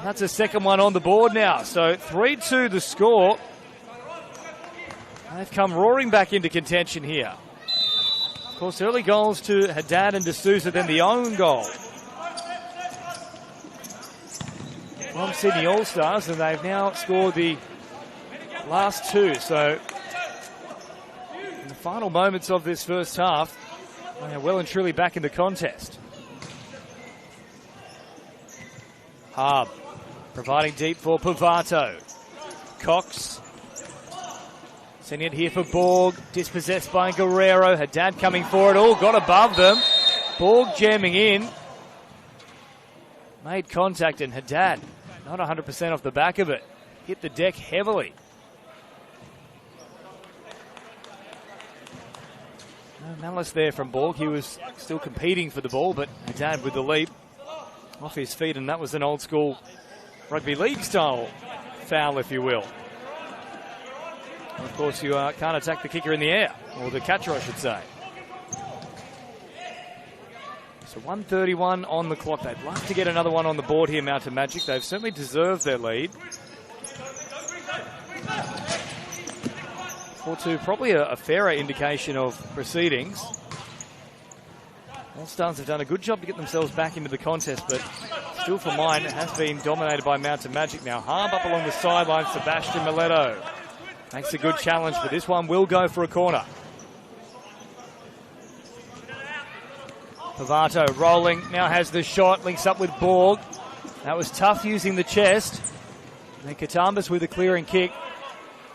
Speaker 4: That's a second one on the board now. So 3-2 the score. They've come roaring back into contention here. Of course, early goals to Haddad and D'Souza, then the own goal from Sydney Allstars, and they've now scored the last two. So in the final moments of this first half, they are well and truly back in the contest. Harb providing deep for Pavato. Cox sending it here for Borg. Dispossessed by Guerrero. Haddad coming forward. Oh, got above them. Borg jamming in. Made contact, and Haddad not 100% off the back of it. Hit the deck heavily. No malice there from Borg. He was still competing for the ball, but Haddad with the leap off his feet, and that was an old school rugby league style foul, if you will. And of course, you can't attack the kicker in the air, or the catcher, I should say. So 1:31 on the clock. They'd love to get another one on the board here, Mountain Magic. They've certainly deserved their lead. 4-2, probably a fairer indication of proceedings. Allstars have done a good job to get themselves back into the contest, but still for mine, it has been dominated by Mountain Magic now. Harb up along the sideline, Sebastian Mileto. Makes a good challenge, but this one will go for a corner. Pavato rolling, now has the shot, links up with Borg. That was tough using the chest. And then Katambas with a clearing kick.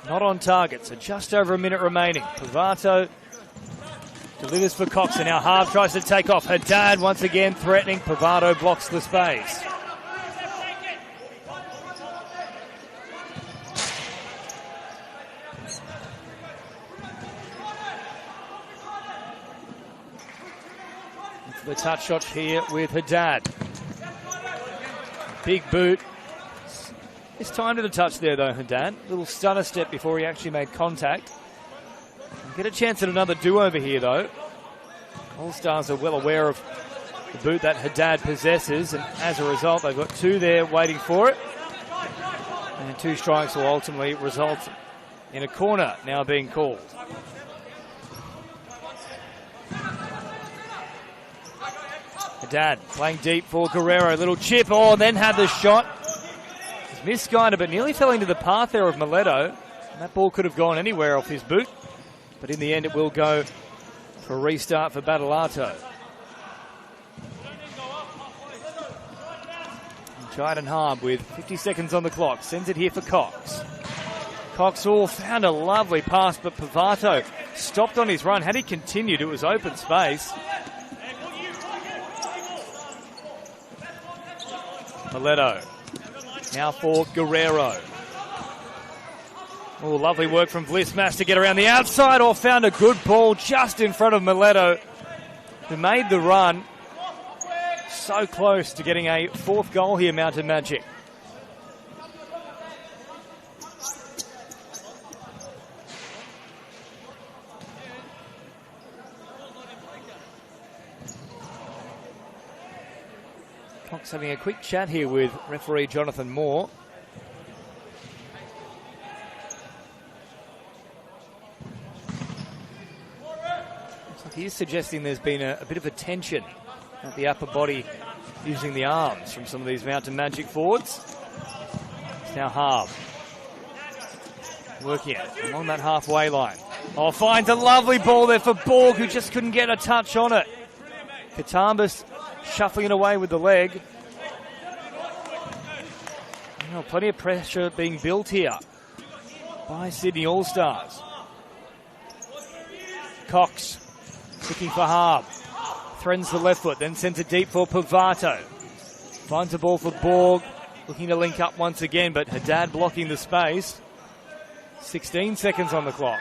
Speaker 4: Not on target, so just over a minute remaining. Pavato delivers for Cox, and now Harb tries to take off. Haddad once again threatening. Pavato blocks the space. The touch shot here with Haddad. Big boot. It's time to the touch there though, Haddad. Little stunner step before he actually made contact. Get a chance at another do-over here though. Allstars are well aware of the boot that Haddad possesses, and as a result they've got two there waiting for it. And two strikes will ultimately result in a corner now being called. Haddad playing deep for Guerrero. Little chip, oh, then had the shot. It's misguided, but nearly fell into the path there of Mileto. And that ball could have gone anywhere off his boot. But in the end, it will go for a restart for Battalato. Jayden Harb with 50 seconds on the clock. Sends it here for Cox. Cox found a lovely pass, but Pavato stopped on his run. Had he continued, it was open space. Mileto. Now for Guerrero. Oh, lovely work from Vlismas to get around the outside, or found a good ball just in front of Mileto, who made the run. So close to getting a fourth goal here, Mountain Magic. Cox having a quick chat here with referee Jonathan Moore. Looks like he's suggesting there's been a bit of a tension at the upper body using the arms from some of these Mountain Magic forwards. It's now Harb working it along that halfway line. Oh, finds a lovely ball there for Borg, who just couldn't get a touch on it. Katambas shuffling it away with the leg. Plenty of pressure being built here by Sydney All-Stars. Cox looking for Harb. Threatens the left foot, then sends it deep for Pavato. Finds the ball for Borg, looking to link up once again, but Haddad blocking the space. 16 seconds on the clock.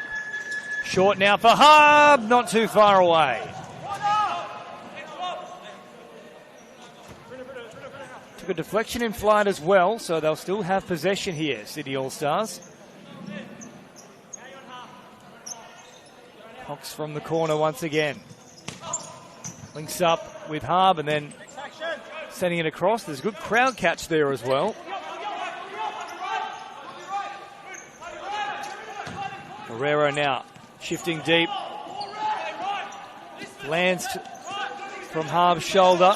Speaker 4: Short now for Harb, not too far away. Took a deflection in flight as well, so they'll still have possession here, Sydney All-Stars. Cox from the corner once again. Links up with Harb and then sending it across. There's a good crowd catch there as well. Guerrero now shifting deep. Lands from Harb's shoulder.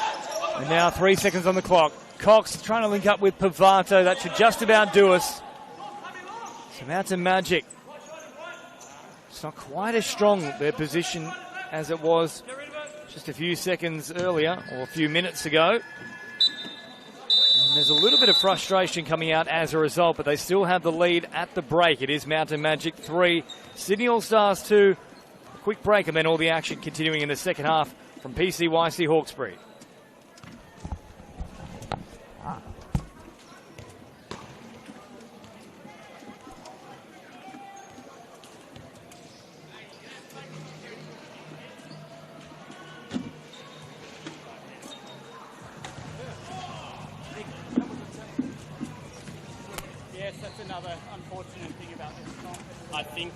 Speaker 4: And now 3 seconds on the clock. Cox trying to link up with Pavato. That should just about do us. So Mountain Magic. It's not quite as strong, their position, as it was just a few seconds earlier, or a few minutes ago. And there's a little bit of frustration coming out as a result, but they still have the lead at the break. It is Mountain Magic 3, Sydney All-Stars 2. A quick break and then all the action continuing in the second half from PCYC Hawkesbury.
Speaker 1: Yes, that's another unfortunate thing about this comp.
Speaker 3: I think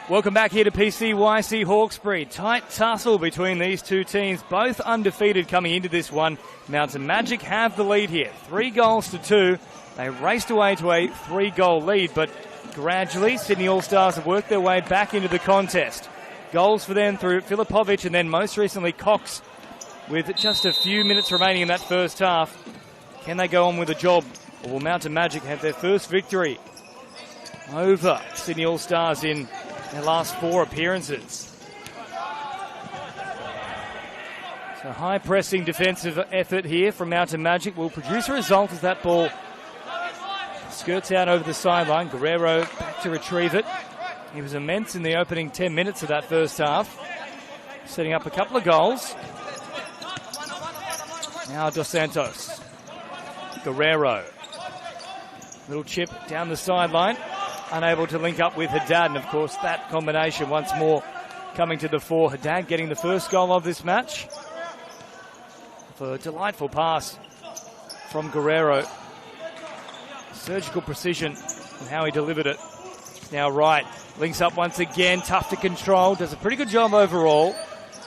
Speaker 4: Welcome back here to PCYC Hawkesbury. Tight tussle between these two teams, both undefeated coming into this one. Mountain Magic have the lead here, 3-2. They raced away to a 3-goal lead, but gradually Sydney Allstars have worked their way back into the contest. Goals for them through Filipovic and then most recently Cox with just a few minutes remaining in that first half. Can they go on with the job, or will Mountain Magic have their first victory over Sydney Allstars in their last 4 appearances? So high pressing defensive effort here from Mountain Magic will produce a result as that ball skirts out over the sideline. Guerrero back to retrieve it. He was immense in the opening 10 minutes of that first half, setting up a couple of goals. Now Dos Santos. Guerrero. Little chip down the sideline. Unable to link up with Haddad, and of course that combination once more coming to the fore. Haddad getting the first goal of this match for a delightful pass from Guerrero. Surgical precision in how he delivered it. Now Wright links up once again, tough to control, does a pretty good job overall.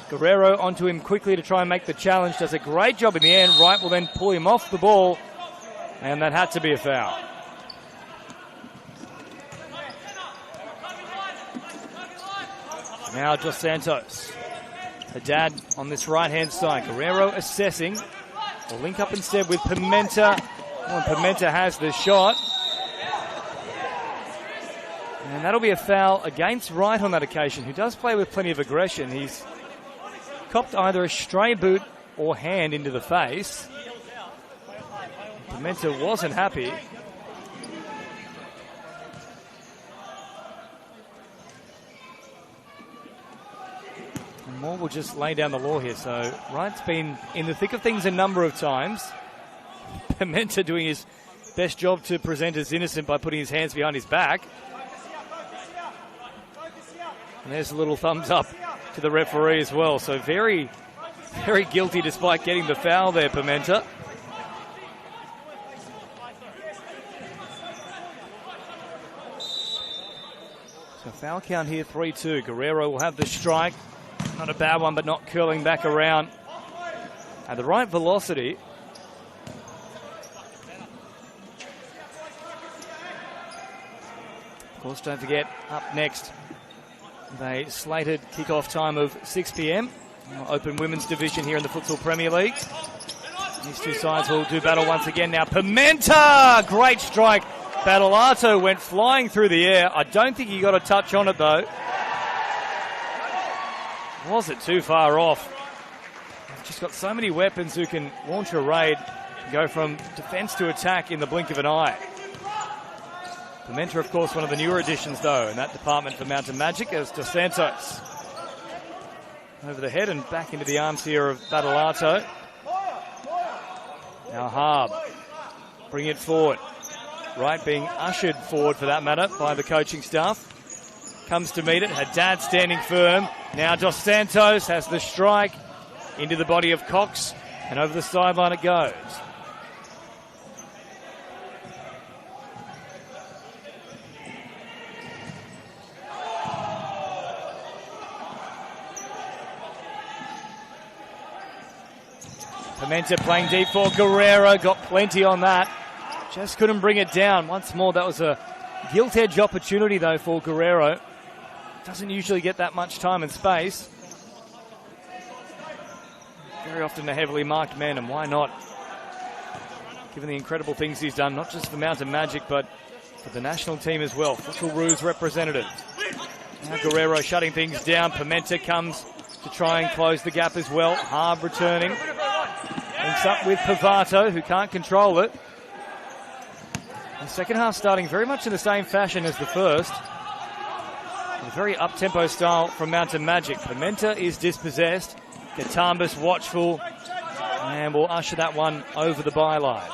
Speaker 4: Guerrero onto him quickly to try and make the challenge, does a great job in the end. Wright will then pull him off the ball, and that had to be a foul. Now Dos Santos. Haddad on this right-hand side. Guerrero assessing. Will link up instead with Pimenta. Oh, and Pimenta has the shot. And that'll be a foul against Wright on that occasion, who does play with plenty of aggression. He's copped either a stray boot or hand into the face. Pimenta wasn't happy. Moore will just lay down the law here. So Wright's been in the thick of things a number of times. Pimenta doing his best job to present as innocent by putting his hands behind his back. And there's a little thumbs up to the referee as well. So very, very guilty despite getting the foul there, Pimenta. So foul count here, 3-2. Guerrero will have the strike. Not a bad one, but not curling back around at the right velocity. Of course, don't forget, up next, they slated kick-off time of 6 p.m. Open women's division here in the Futsal Premier League. These two sides will do battle once again now. Pimenta! Great strike. Battolato went flying through the air. I don't think he got a touch on it, though. Was it too far off? They've just got so many weapons who can launch a raid and go from defence to attack in the blink of an eye. Pimenta, of course, one of the newer additions, though, in that department for Mountain Magic, as Dos Santos. Over the head and back into the arms here of Battolato. Now Harb, bring it forward. Wright being ushered forward, for that matter, by the coaching staff. Comes to meet it. Haddad standing firm. Now Dos Santos has the strike into the body of Cox, and over the sideline it goes. Pimenta playing deep for Guerrero. Got plenty on that. Just couldn't bring it down. Once more, that was a gilt edge opportunity, though, for Guerrero. Doesn't usually get that much time and space. Very often a heavily marked man, and why not? Given the incredible things he's done, not just for Mountain Magic, but for the national team as well. Futsal Roos representative. Now Guerrero shutting things down. Pimenta comes to try and close the gap as well. Harb returning. Links up with Pavato, who can't control it. The second half starting very much in the same fashion as the first. A very up-tempo style from Mountain Magic. Pimenta is dispossessed. Katambas watchful. And will usher that one over the byline.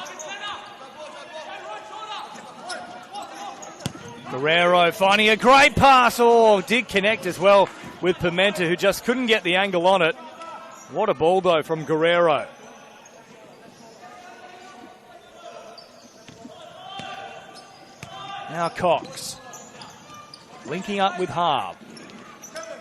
Speaker 4: Guerrero finding a great pass. Oh, did connect as well with Pimenta, who just couldn't get the angle on it. What a ball, though, from Guerrero. Now Cox. Linking up with Harb.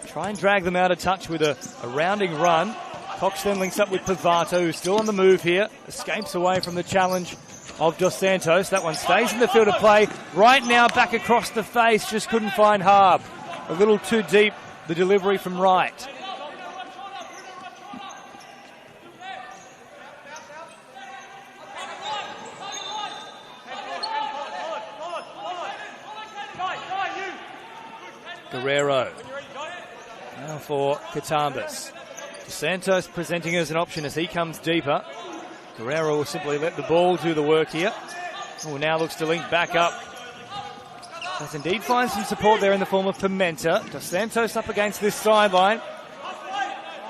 Speaker 4: Try and drag them out of touch with a rounding run. Cox then links up with Pavato, who's still on the move here. Escapes away from the challenge of Dos Santos. That one stays in the field of play. Right now, back across the face. Just couldn't find Harb. A little too deep, the delivery from right. Guerrero. Now for Katambas. Santos presenting as an option as he comes deeper. Guerrero will simply let the ball do the work here. Oh, now looks to link back up. Does indeed find some support there in the form of Pimenta. Dos Santos up against this sideline.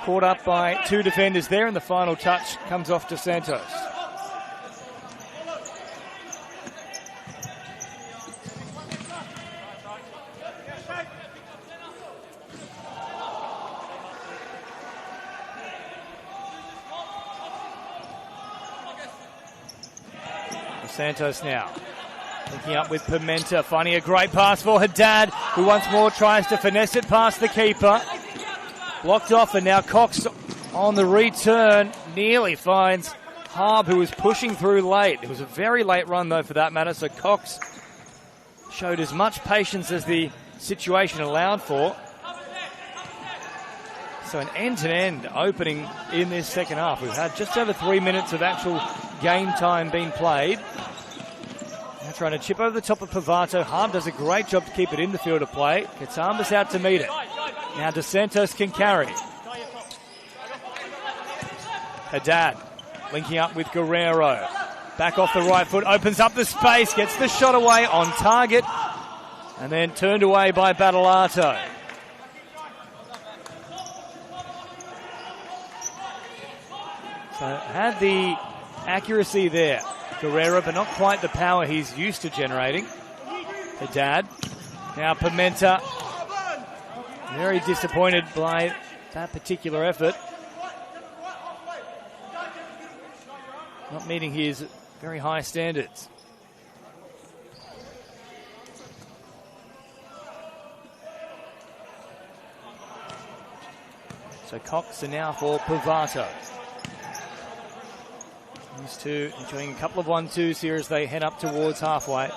Speaker 4: Caught up by two defenders there, and the final touch comes off Dos Santos. Santos now linking up with Pimenta, finding a great pass for Haddad, who once more tries to finesse it past the keeper. Blocked off, and now Cox on the return nearly finds Harb, who was pushing through late. It was a very late run, though, for that matter, so Cox showed as much patience as the situation allowed for. So an end-to-end opening in this second half. We've had just over 3 minutes of actual game time being played. Now trying to chip over the top of Pavato. Harb does a great job to keep it in the field of play. Katambas out to meet it. Now Dos Santos can carry. Haddad linking up with Guerrero. Back off the right foot, opens up the space, gets the shot away on target, and then turned away by Battalato. So had the accuracy there, Guerrero, but not quite the power he's used to generating. Haddad. Now Pimenta. Very disappointed by that particular effort. Not meeting his very high standards. So Cox are now for Pavato. These two enjoying a couple of 1-2s here as they head up towards halfway.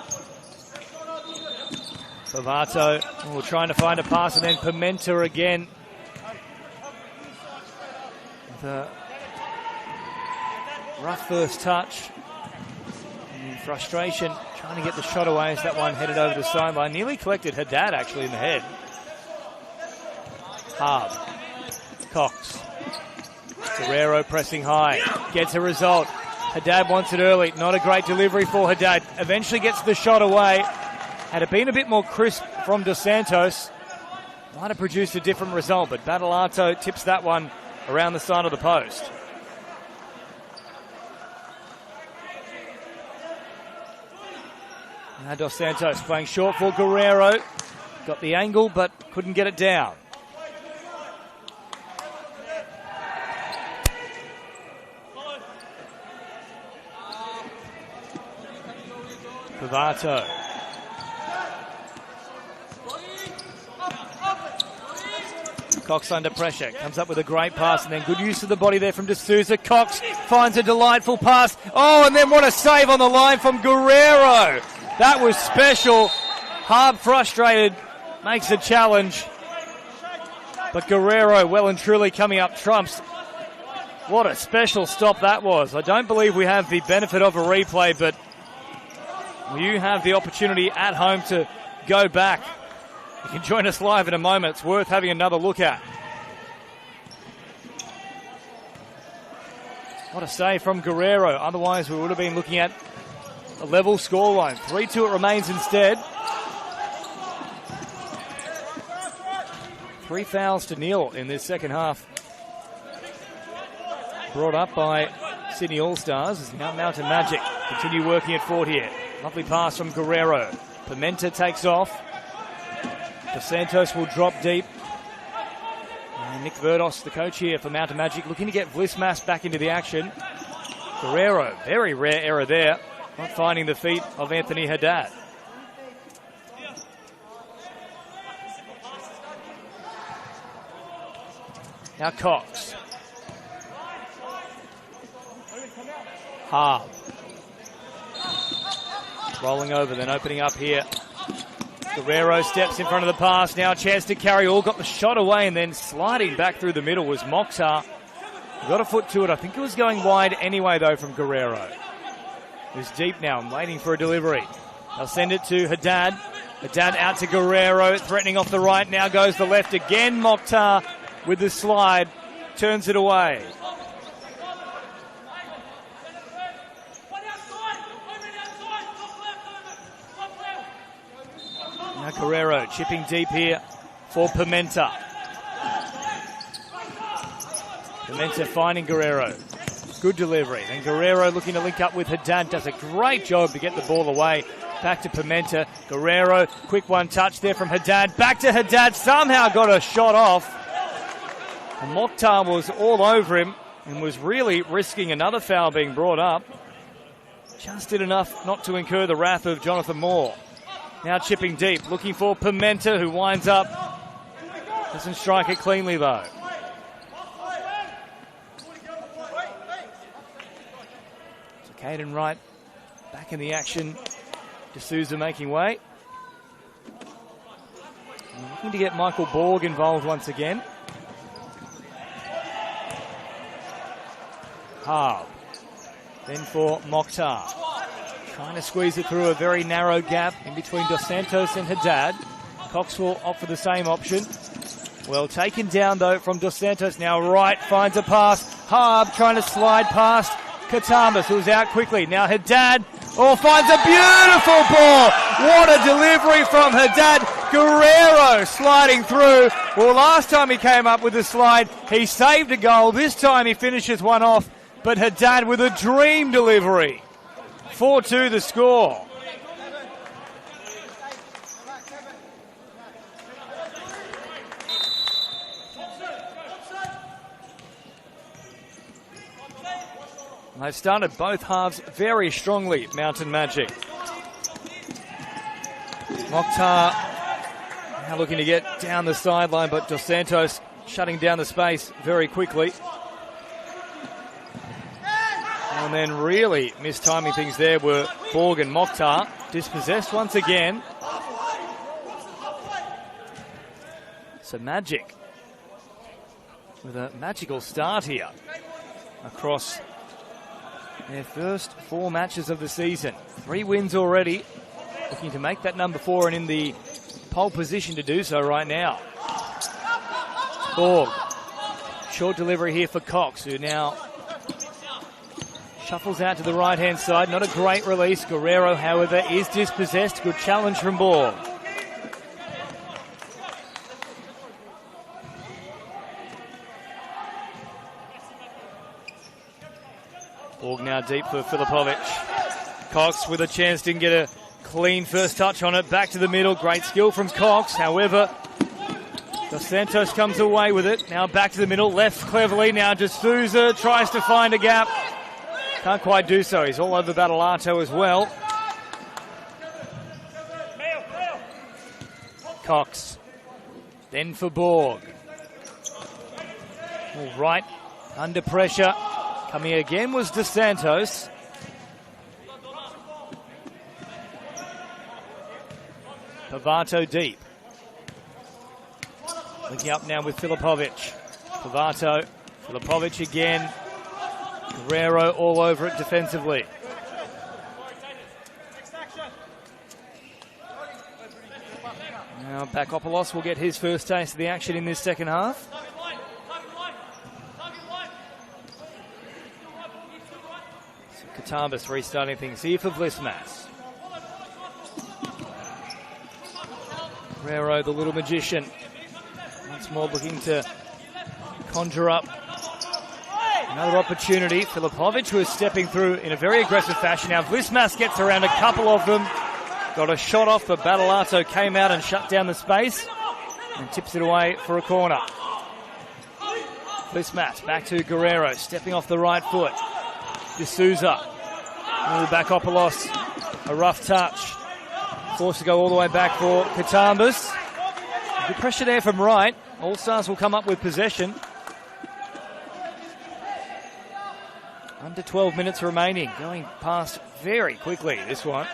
Speaker 4: Pavato trying to find a pass, and then Pimenta again. The rough first touch. And frustration trying to get the shot away as that one headed over the sideline. Nearly collected Haddad actually in the head. Harb. Cox. Guerrero pressing high. Gets a result. Haddad wants it early. Not a great delivery for Haddad. Eventually gets the shot away. Had it been a bit more crisp from Dos Santos, might have produced a different result, but Battalato tips that one around the side of the post. Now Dos Santos playing short for Guerrero. Got the angle, but couldn't get it down. Pavato. Cox under pressure, comes up with a great pass, and then good use of the body there from D'Souza. Cox finds a delightful pass. Oh, and then what a save on the line from Guerrero. That was special. Harb frustrated, makes a challenge. But Guerrero well and truly coming up trumps. What a special stop that was. I don't believe we have the benefit of a replay, but you have the opportunity at home to go back. You can join us live in a moment. It's worth having another look at. What a save from Guerrero. Otherwise, we would have been looking at a level scoreline. 3-2 it remains instead. 3 fouls to nil in this second half. Brought up by Sydney Allstars as now Mountain Magic continue working at Fort here. Lovely pass from Guerrero. Pimenta takes off. Dos Santos will drop deep. And Nick Verdos, the coach here for Mountain Magic, looking to get Vlismas back into the action. Guerrero, very rare error there. Not finding the feet of Anthony Haddad. Now Cox. Harb. Rolling over, then opening up here. Guerrero steps in front of the pass. Now a chance to carry. All got the shot away, and then sliding back through the middle was Mokhtar. Got a foot to it. I think it was going wide anyway, though, from Guerrero. He's deep now and waiting for a delivery. They'll send it to Haddad. Haddad out to Guerrero, threatening off the right. Now goes the left again. Mokhtar with the slide, turns it away. Now Guerrero chipping deep here for Pimenta. Pimenta finding Guerrero. Good delivery. And Guerrero looking to link up with Haddad. Does a great job to get the ball away. Back to Pimenta. Guerrero, quick one touch there from Haddad. Back to Haddad. Somehow got a shot off. And Mokhtar was all over him and was really risking another foul being brought up. Just did enough not to incur the wrath of Jonathan Moore. Now chipping deep, looking for Pimenta, who winds up. Doesn't strike it cleanly, though. So Caden Wright back in the action. D'Souza making way. And looking to get Michael Borg involved once again. Harb. Then for Mokhtar. Trying to squeeze it through a very narrow gap in between Dos Santos and Haddad. Cox will opt for the same option. Well taken down, though, from Dos Santos. Now Wright finds a pass. Harb trying to slide past Katamas, who's out quickly. Now Haddad finds a beautiful ball. What a delivery from Haddad. Guerrero sliding through. Well, last time he came up with a slide, he saved a goal. This time he finishes one off. But Haddad with a dream delivery. 4-2 the score. They've started both halves very strongly, Mountain Magic. Mokhtar now looking to get down the sideline, but Dos Santos shutting down the space very quickly. And then really mistiming things there were Borg and Mokhtar. Dispossessed once again. So Magic with a magical start here across their first 4 matches of the season. 3 wins already. Looking to make that number 4 and in the pole position to do so right now. Borg. Short delivery here for Cox, who now shuffles out to the right-hand side. Not a great release. Guerrero, however, is dispossessed. Good challenge from Borg. Borg now deep for Filipovic. Cox with a chance, didn't get a clean first touch on it. Back to the middle. Great skill from Cox. However, Dos Santos comes away with it. Now back to the middle. Left cleverly. Now D'Souza tries to find a gap. Can't quite do so. He's all over Battalato as well. Cox. Then for Borg. All right. Under pressure. Coming again was Dos Santos. Pavato deep. Linking up now with Filipovic. Pavato. Filipovic again. Guerrero all over it defensively. Now Bakopoulos will get his first taste of the action in this second half. So Katabas restarting things here for Vlismas. Guerrero, the little magician, once more looking to conjure up another opportunity. Filipovic was stepping through in a very aggressive fashion. Now Vlismas gets around a couple of them. Got a shot off, but Battalato came out and shut down the space and tips it away for a corner. Vlismas back to Guerrero, stepping off the right foot. D'Souza. Bakopoulos, a rough touch. Forced to go all the way back for Katambas. Good pressure there from Wright. Allstars will come up with possession. Under 12 minutes remaining. Going past very quickly, this one.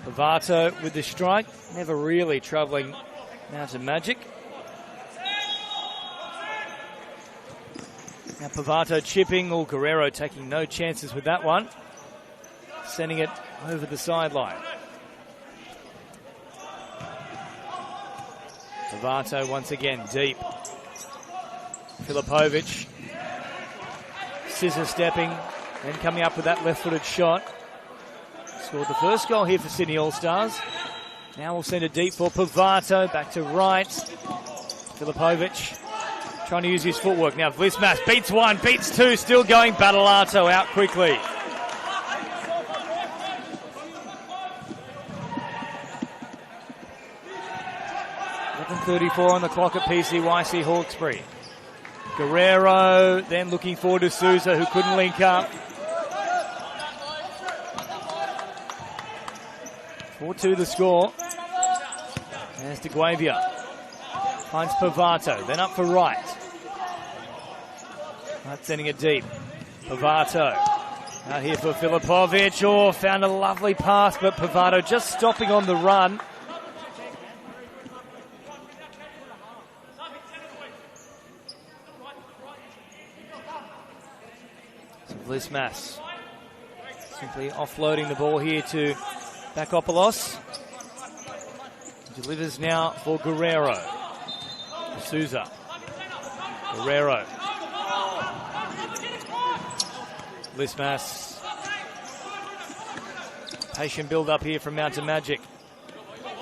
Speaker 4: Pavato with the strike. Never really troubling Mountain Magic. Now Pavato chipping. Guerrero taking no chances with that one. Sending it over the sideline. Pavato once again deep. Filipovic. Scissor stepping and coming up with that left-footed shot. Scored the first goal here for Sydney All-Stars. Now we'll send it deep for Pavato. Back to right. Filipovic trying to use his footwork. Now Vlismas beats one, beats two, still going. Battalato out quickly. .34 on the clock at PCYC Hawkesbury. Guerrero then looking forward to Souza, who couldn't link up. 4-2 the score. There's De Guavia. Finds Pavato, then up for right. Right, sending it deep. Pavato. Out here for Filipovic. Oh, found a lovely pass, but Pavato just stopping on the run. Vlismas simply offloading the ball here to Bakopoulos. Delivers now for Guerrero. Souza. Guerrero. Vlismas. Patient build up here from Mountain Magic.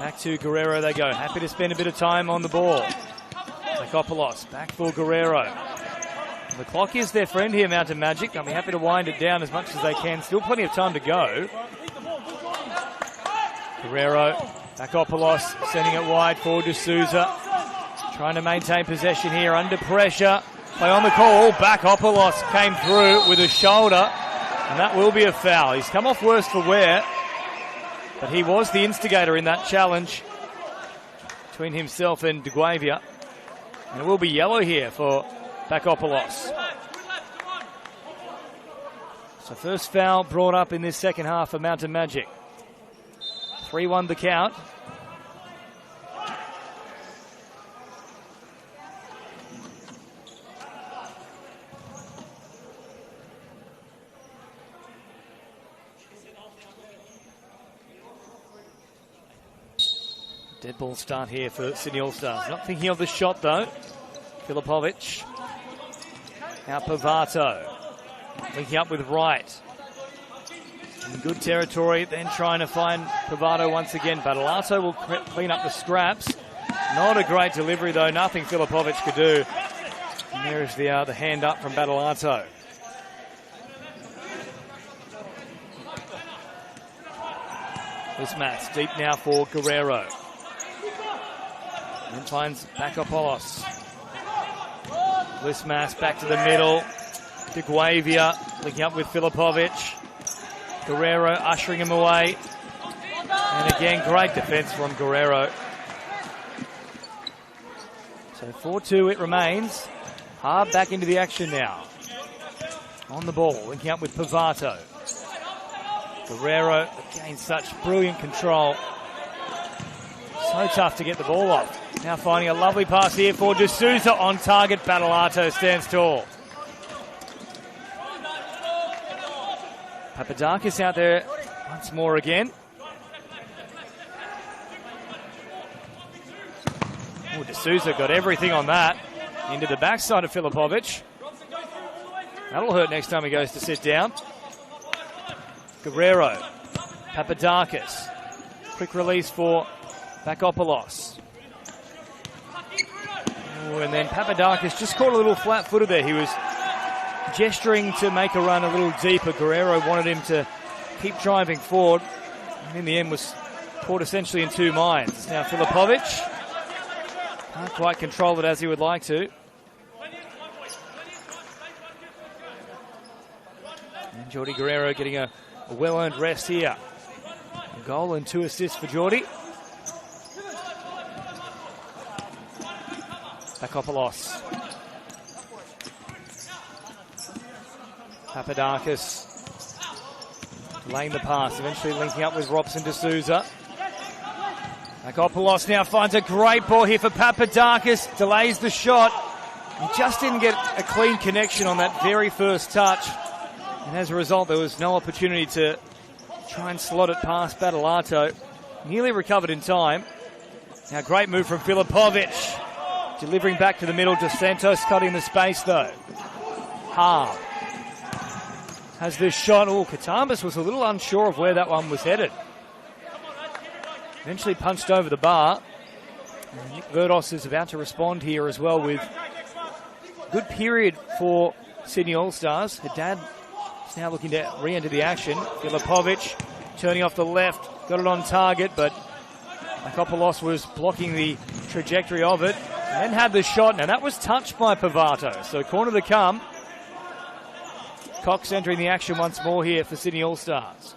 Speaker 4: Back to Guerrero they go. Happy to spend a bit of time on the ball. Bakopoulos back for Guerrero. The clock is their friend here, Mountain Magic. I'll be happy to wind it down as much as they can. Still plenty of time to go. Guerrero, Bakopoulos, sending it wide forward to Souza. Trying to maintain possession here under pressure. Play on the call. Bakopoulos came through with a shoulder. And that will be a foul. He's come off worse for wear. But he was the instigator in that challenge between himself and De Guavia. And it will be yellow here for Bakopoulos. So first foul brought up in this second half for Mountain Magic. 3-1 the count. Dead ball start here for Sydney All-Stars. Not thinking of the shot though. Filipovic. Now Pavato, linking up with Wright. In good territory, then trying to find Pavato once again. Battalato will clean up the scraps. Not a great delivery though, nothing Filipovic could do. And there is the hand up from Battalato. This match deep now for Guerrero. And finds Bakopoulos. Vlismas back to the middle. De Guavia linking up with Filipovic. Guerrero ushering him away. And again, great defence from Guerrero. So 4-2 it remains. Hard back into the action now. On the ball, linking up with Pavato. Guerrero again, such brilliant control. So tough to get the ball off. Now finding a lovely pass here for De Souza on target. Battalato stands tall. Papadakis out there once more again. Oh, De Souza got everything on that. Into the backside of Filipovic. That'll hurt next time he goes to sit down. Guerrero. Papadakis. Quick release for Bakopoulos. And then Papadakis just caught a little flat-footed there. He was gesturing to make a run a little deeper. Guerrero wanted him to keep driving forward. And in the end was caught essentially in two minds. Now Filipovic can't quite control it as he would like to. And Jordi Guerrero getting a well-earned rest here. A goal and 2 assists for Jordi. Bakopoulos. Papadakis delaying the pass, eventually linking up with Robson D'Souza. Akopoulos now finds a great ball here for Papadakis, delays the shot. He just didn't get a clean connection on that very first touch. And as a result, there was no opportunity to try and slot it past Battolato. Nearly recovered in time. Now great move from Filipovic. Delivering back to the middle. Dos Santos cutting the space though. Harb has this shot. Oh, Katambas was a little unsure of where that one was headed. Eventually punched over the bar. And Nick Verdos is about to respond here as well with a good period for Sydney All-Stars. Haddad is now looking to re-enter the action. Filipovic turning off the left, got it on target, but Akopoulos was blocking the trajectory of it. And then had the shot. Now that was touched by Pavato. So corner to come. Cox entering the action once more here for Sydney All-Stars.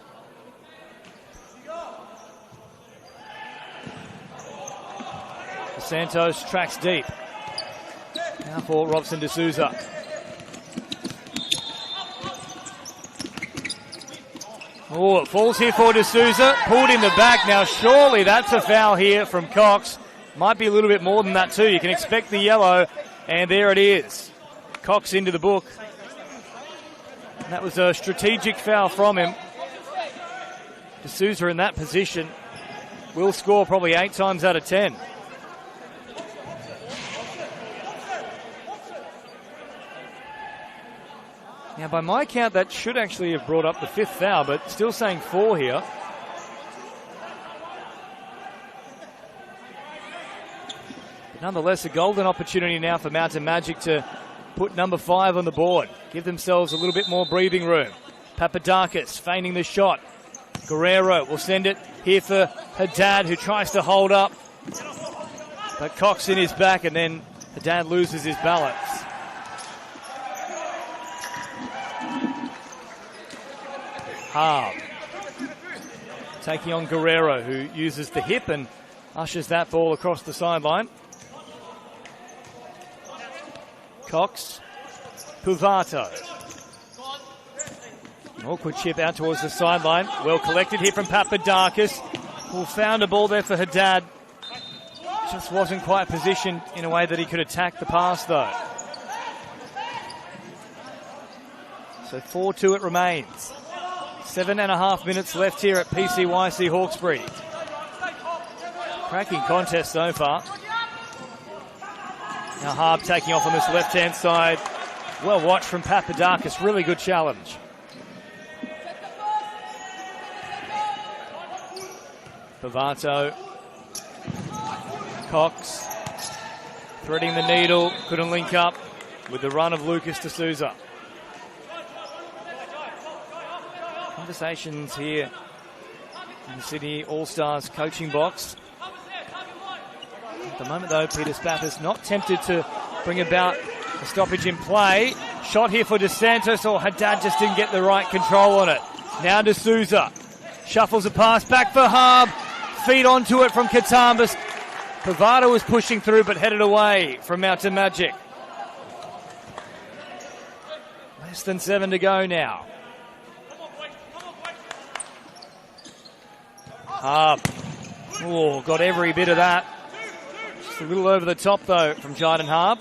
Speaker 4: Santos tracks deep. Now for Robson D'Souza. Oh, it falls here for D'Souza. Pulled in the back. Now surely that's a foul here from Cox. Might be a little bit more than that too. You can expect the yellow. And there it is. Cox into the book. And that was a strategic foul from him. D'Souza in that position will score probably 8 times out of 10. Now, by my count, that should actually have brought up the 5th foul, but still saying 4 here. But nonetheless, a golden opportunity now for Mountain Magic to put number 5 on the board. Give themselves a little bit more breathing room. Papadakis feigning the shot. Guerrero will send it here for Haddad, who tries to hold up. But Cox in his back, and then Haddad loses his balance. Harb taking on Guerrero, who uses the hip and ushers that ball across the sideline. Cox, Puvato. An awkward chip out towards the sideline. Well collected here from Papadakis. Well, found a ball there for Haddad. Just wasn't quite positioned in a way that he could attack the pass though. So 4-2 it remains. 7.5 minutes left here at PCYC Hawkesbury. Cracking contest so far. Now Harb taking off on this left-hand side. Well watched from Papadakis. Really good challenge. Pavato. Cox. Threading the needle. Couldn't link up with the run of Lucas D'Souza. Conversations here in the Sydney All-Stars coaching box. At the moment though, Peter Spathis not tempted to bring about a stoppage in play. Shot here for Dos Santos, or Haddad just didn't get the right control on it. Now D'Souza shuffles a pass back for Harb. Feed onto it from Katambas. Pavato was pushing through but headed away from Mountain Magic. Less than 7 to go now. Harb. Oh, got every bit of that. Just a little over the top though from Jayden Harb.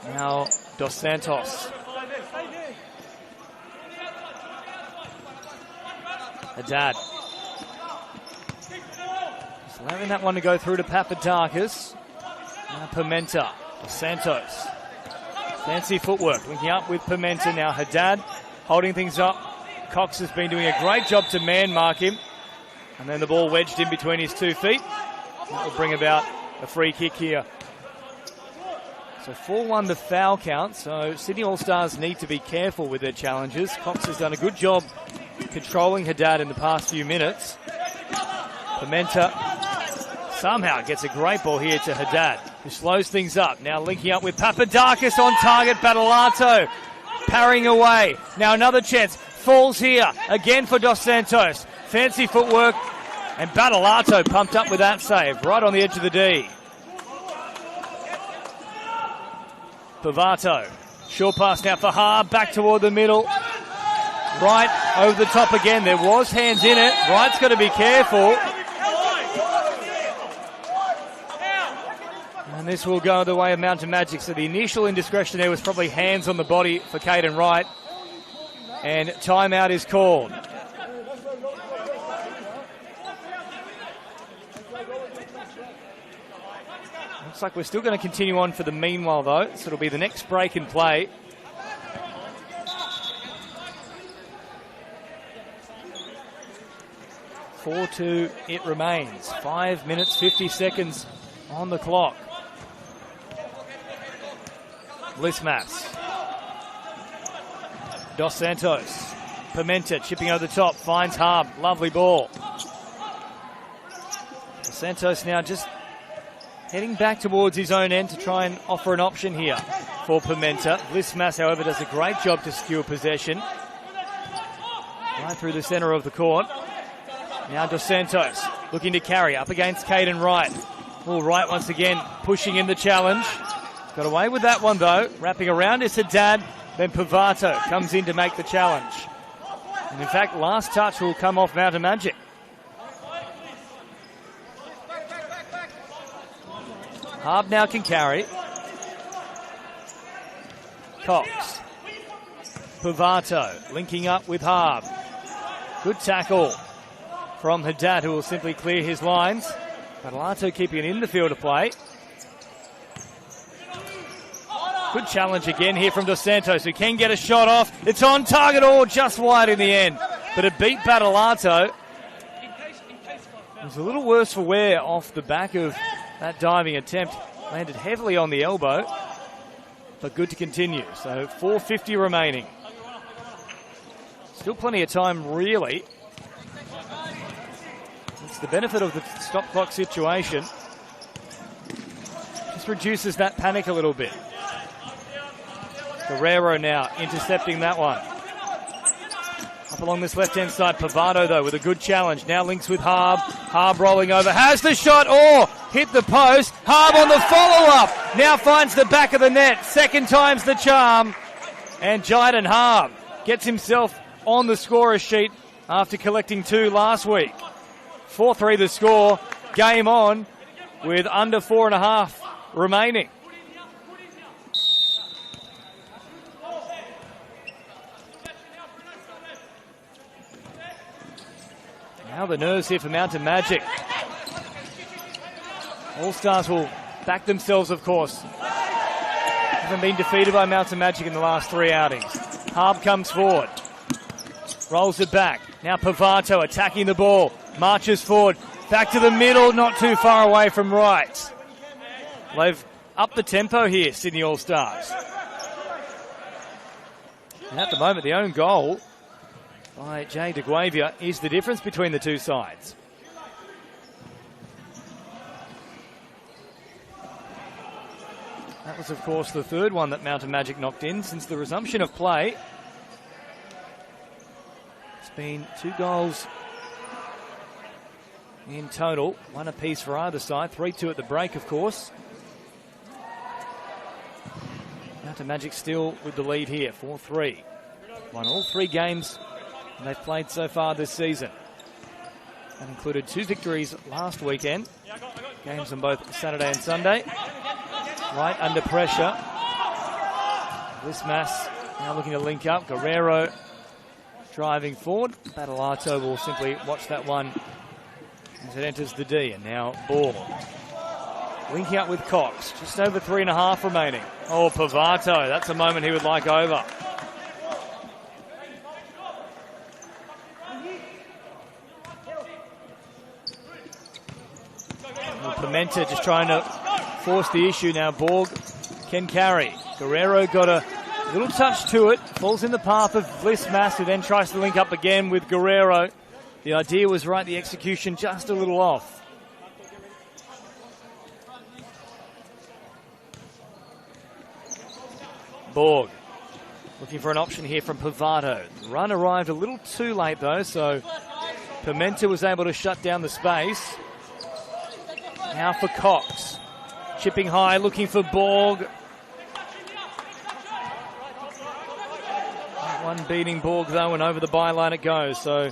Speaker 4: Now Dos Santos. Haddad. Just allowing that one to go through to Papadakis. Now Pimenta. Dos Santos. Fancy footwork. Linking up with Pimenta. Now Haddad holding things up. Cox has been doing a great job to man mark him. And then the ball wedged in between his 2 feet. That will bring about a free kick here. So 4-1 the foul count. So Sydney All-Stars need to be careful with their challenges. Cox has done a good job controlling Haddad in the past few minutes. Pimenta somehow gets a great ball here to Haddad, who slows things up. Now linking up with Papadakis on target. Battolato parrying away. Now another chance. Falls here again for Dos Santos. Fancy footwork. And Battalato pumped up with that save, right on the edge of the D. Pavato, short pass now for Harb, back toward the middle. Wright over the top again. There was hands in it. Wright's got to be careful. And this will go the way of Mountain Magic. So the initial indiscretion there was probably hands on the body for Caden Wright. And timeout is called. Looks like we're still going to continue on for the meanwhile, though. So it'll be the next break in play. (4-2) it remains. 5 minutes, 50 seconds on the clock. Lismas. Dos Santos. Pimenta chipping over the top. Finds Harb. Lovely ball. Dos Santos now just heading back towards his own end to try and offer an option here for Pimenta. Lismas, however, does a great job to secure possession. Right through the centre of the court. Now Dos Santos looking to carry up against Caden Wright. Oh, Wright once again pushing in the challenge. Got away with that one though. Wrapping around is Haddad. Then Pavato comes in to make the challenge. And in fact, last touch will come off Mountain Magic. Harb now can carry. Cox. Pavato linking up with Harb. Good tackle from Haddad, who will simply clear his lines. Battalato keeping it in the field of play. Good challenge again here from Dos Santos, who can get a shot off. It's on target or just wide in the end. But it beat Battalato. It was a little worse for wear off the back of that diving attempt. Landed heavily on the elbow, but good to continue. So 4:50 remaining. Still plenty of time, really. It's the benefit of the stop clock situation. Just reduces that panic a little bit. Guerrero now intercepting that one. Up along this left-hand side, Pavato, though, with a good challenge. Now links with Harb. Harb rolling over. Has the shot. Oh, hit the post. Harb on the follow-up. Now finds the back of the net. Second time's the charm. And Jyden Harb gets himself on the scorer sheet after collecting 2 last week. 4-3 the score. Game on with under 4.5 remaining. Now the nerves here for Mountain Magic. Allstars will back themselves, of course. Haven't been defeated by Mountain Magic in the last 3 outings. Harb comes forward. Rolls it back. Now Pavato attacking the ball. Marches forward. Back to the middle, not too far away from Wright. They've upped the tempo here, Sydney All-Stars. And at the moment, the own goal by Jay DeGuavia is the difference between the two sides. That was, of course, the third one that Mountain Magic knocked in since the resumption of play. It's been 2 goals in total, 1 apiece for either side. 3-2 at the break, of course. Mountain Magic still with the lead here, 4-3. Won all 3 games they've played so far this season. That included 2 victories last weekend. Games on both Saturday and Sunday. Right under pressure. Lismas now looking to link up. Guerrero driving forward. Battalato will simply watch that one as it enters the D. And now ball. Linking up with Cox. Just over 3.5 remaining. Oh, Pavato. That's a moment he would like over. Pimenta just trying to force the issue now. Borg can carry. Guerrero got a little touch to it. Falls in the path of Lismas, who then tries to link up again with Guerrero. The idea was right, the execution just a little off. Borg looking for an option here from Pavato. Run arrived a little too late though, so Pimenta was able to shut down the space. Now for Cox. Chipping high, looking for Borg. One beating Borg though, and over the byline it goes. So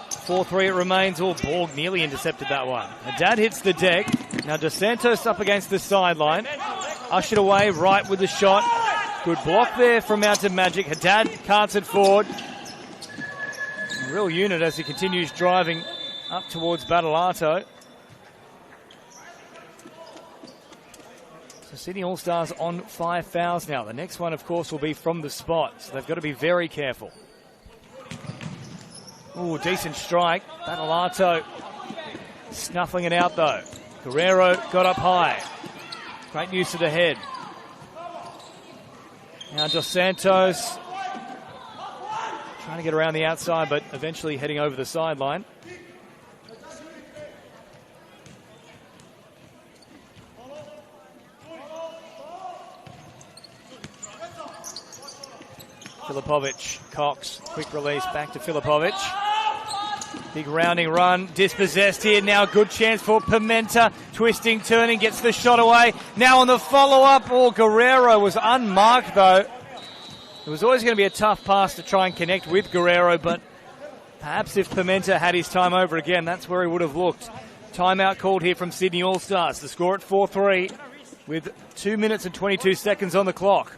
Speaker 4: 4-3 it remains. Oh, Borg nearly intercepted that one. Haddad hits the deck. Now Dos Santos up against the sideline. Ushered away, right with the shot. Good block there from Mountain Magic. Haddad carts it forward. Real unit as he continues driving up towards Battleato. So Sydney All-Stars on 5 fouls now. The next one, of course, will be from the spot. So they've got to be very careful. Ooh, decent strike. Battleato snuffling it out, though. Guerrero got up high. Great use of the head. Now Dos Santos trying to get around the outside, but eventually heading over the sideline. Filipovic, Cox, quick release back to Filipovic. Big rounding run, dispossessed here. Now good chance for Pimenta. Twisting, turning, gets the shot away. Now on the follow-up. Oh, Guerrero was unmarked though. It was always going to be a tough pass to try and connect with Guerrero, but perhaps if Pimenta had his time over again, that's where he would have looked. Timeout called here from Sydney All-Stars. The score at 4-3 with 2 minutes and 22 seconds on the clock.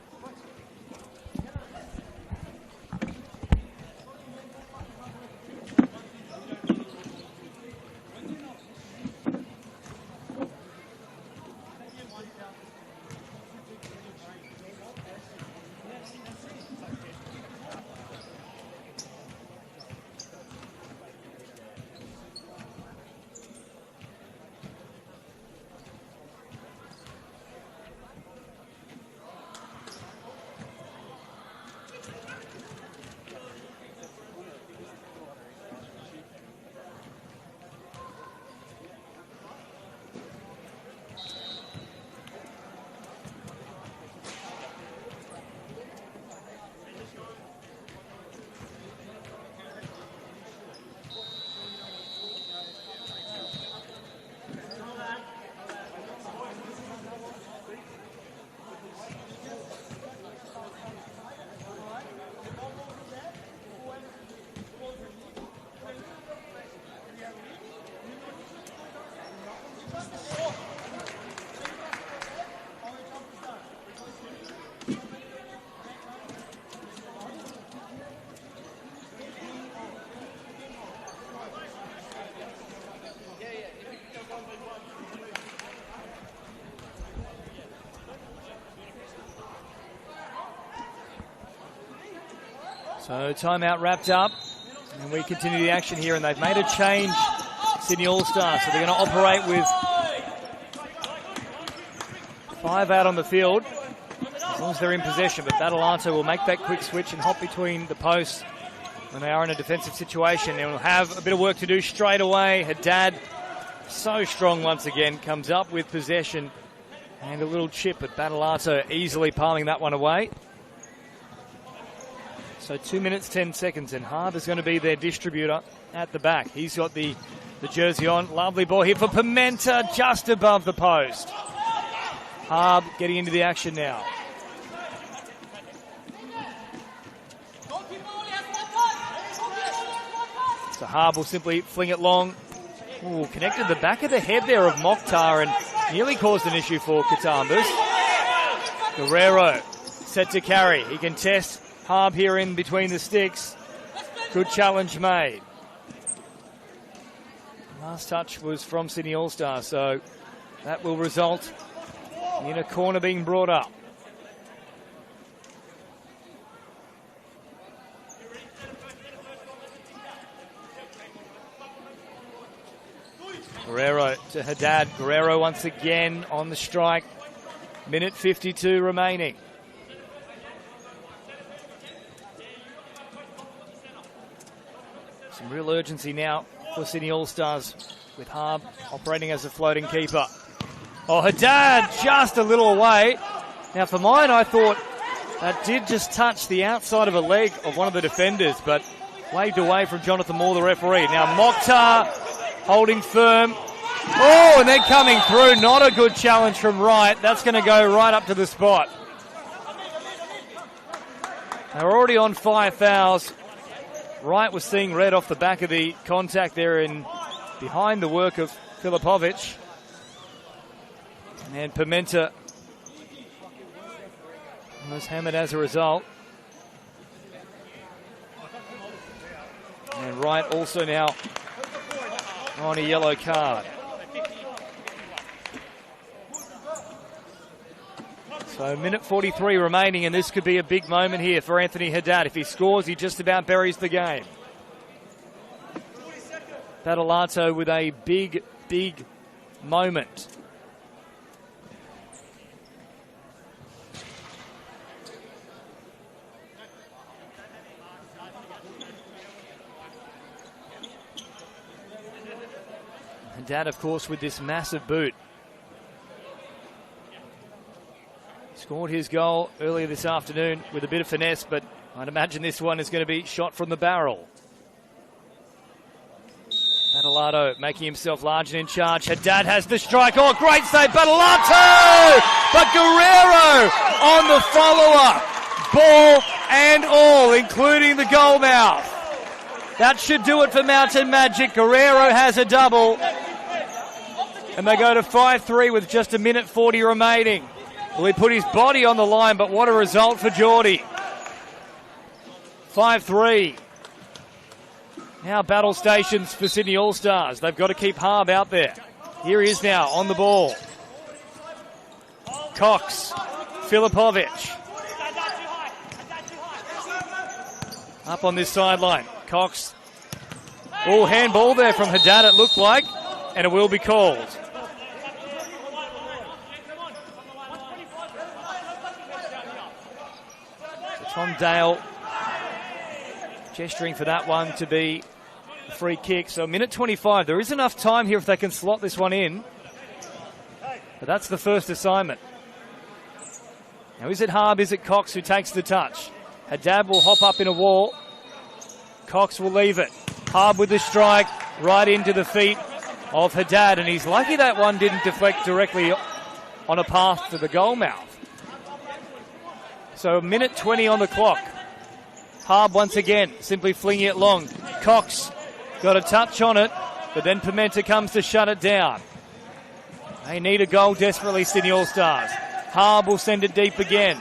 Speaker 4: So timeout wrapped up, and we continue the action here, and they've made a change, Sydney All-Stars, so they're going to operate with 5 out on the field, as long as they're in possession, but Battleato will make that quick switch and hop between the posts when they are in a defensive situation, and will have a bit of work to do straight away. Haddad, so strong once again, comes up with possession, and a little chip, but Battleato easily palming that one away. So 2 minutes, 10 seconds, and Harb is going to be their distributor at the back. He's got the jersey on. Lovely ball here for Pimenta, just above the post. Harb getting into the action now. So Harb will simply fling it long. Ooh, connected the back of the head there of Mokhtar and nearly caused an issue for Katambas. Guerrero set to carry. He can test Harb here in between the sticks. Good challenge made. Last touch was from Sydney All-Star, so that will result in a corner being brought up. Guerrero to Haddad. Guerrero once again on the strike. Minute 52 remaining. Some real urgency now for Sydney All-Stars with Harb operating as a floating keeper. Oh, Haddad just a little away. Now for mine, I thought that did just touch the outside of a leg of one of the defenders, but Waved away from Jonathan Moore, the referee. Now Mokhtar holding firm. Oh, and then coming through. Not a good challenge from Wright. That's going to go right up to the spot. They're already on 5 fouls. Wright was seeing red off the back of the contact there in behind the work of Filipovic. And Pimenta was hammered as a result. And Wright also now on a yellow card. So minute 43 remaining, and this could be a big moment here for Anthony Haddad. If he scores, he just about buries the game. Battolato with a big, big moment. Haddad, of course, with this massive boot. Scored his goal earlier this afternoon with a bit of finesse, but I'd imagine this one is going to be shot from the barrel. Battolato making himself large and in charge. Haddad has the strike. Oh, great save, Battolato! But Guerrero on the follow-up. Ball and all, including the goal mouth. That should do it for Mountain Magic. Guerrero has a double. And they go to 5-3 with just a minute 40 remaining. Well, he put his body on the line, but what a result for Geordie. 5-3. Now battle stations for Sydney Allstars. They've got to keep Harb out there. Here he is now on the ball. Cox, Filipovic. Up on this sideline. Cox. Oh, handball there from Haddad, it looked like, and it will be called. Tom Dale gesturing for that one to be a free kick. So minute 25. There is enough time here if they can slot this one in. But that's the first assignment. Now is it Harb, is it Cox who takes the touch? Haddad will hop up in a wall. Cox will leave it. Harb with the strike right into the feet of Haddad. And he's lucky that one didn't deflect directly on a path to the goal mouth. So minute 20 on the clock. Harb once again, simply flinging it long. Cox got a touch on it, but then Pimenta comes to shut it down. They need a goal desperately, Sydney All-Stars. Harb will send it deep again.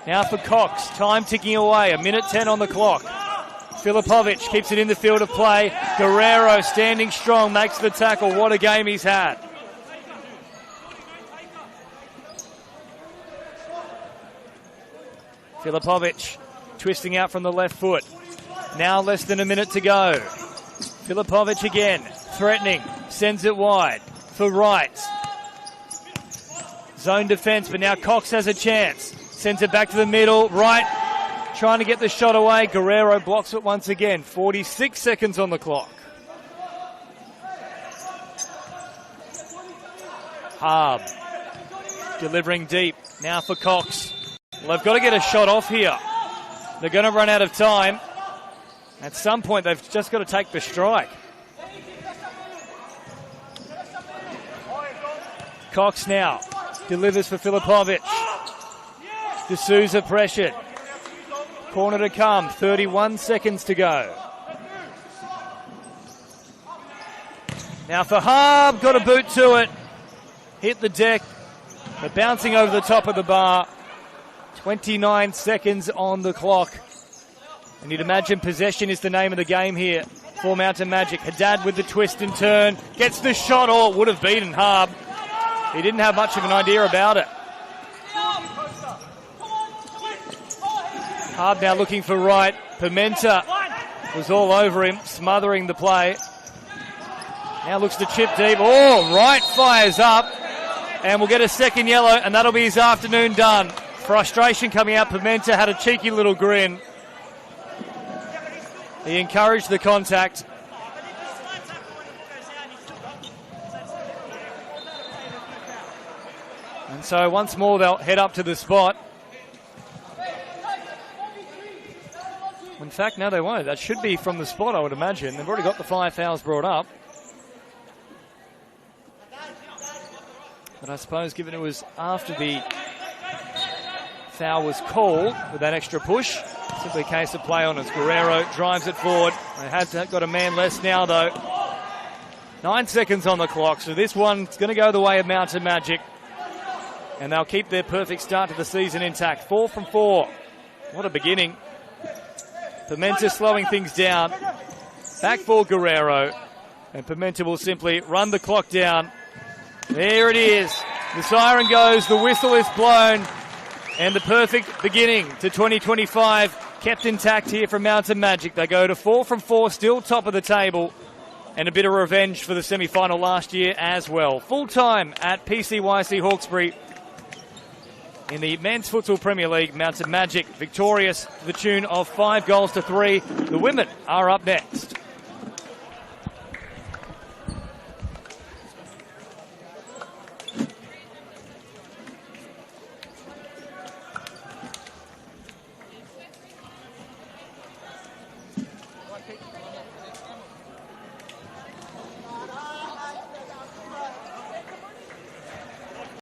Speaker 4: Now for Cox, time ticking away, a minute 10 on the clock. Filipovic keeps it in the field of play. Guerrero standing strong, makes the tackle. What a game he's had. Filipovic twisting out from the left foot. Now less than a minute to go. Filipovic again, threatening, sends it wide for Wright. Zone defence, but now Cox has a chance. Sends it back to the middle. Wright trying to get the shot away. Guerrero blocks it once again. 46 seconds on the clock. Harb delivering deep. Now for Cox. Well, they've got to get a shot off here. They're going to run out of time. At some point, they've just got to take the strike. Cox now delivers for Filipovic. D'Souza pressured. Corner to come. 31 seconds to go. Now for Harb. Got a boot to it. Hit the deck. But bouncing over the top of the bar. 29 seconds on the clock. And you'd imagine possession is the name of the game here for Mountain Magic. Haddad with the twist and turn. Gets the shot, or it would have beaten Harb. He didn't have much of an idea about it. Harb now looking for Wright. Pimenta was all over him, smothering the play. Now looks to chip deep. Oh, Wright fires up. And we'll get a second yellow, and that'll be his afternoon done. Frustration coming out. Pimenta had a cheeky little grin. He encouraged the contact. And so once more they'll head up to the spot. In fact, no, they won't. That should be from the spot, I would imagine. They've already got the 5 fouls brought up. But I suppose given it was after the foul was called with that extra push, simply a case of play on as Guerrero drives it forward. They have got a man less now, though. 9 seconds on the clock, so this one's going to go the way of Mountain Magic. And they'll keep their perfect start to the season intact. 4 from 4. What a beginning. Pimenta slowing things down. Back for Guerrero. And Pimenta will simply run the clock down. There it is. The siren goes, the whistle is blown. And the perfect beginning to 2025 kept intact here from Mountain Magic. They go to 4 from 4, still top of the table. And a bit of revenge for the semi-final last year as well. Full time at PCYC Hawkesbury. In the Men's Futsal Premier League, Mountain Magic victorious to the tune of 5 goals to 3. The women are up next.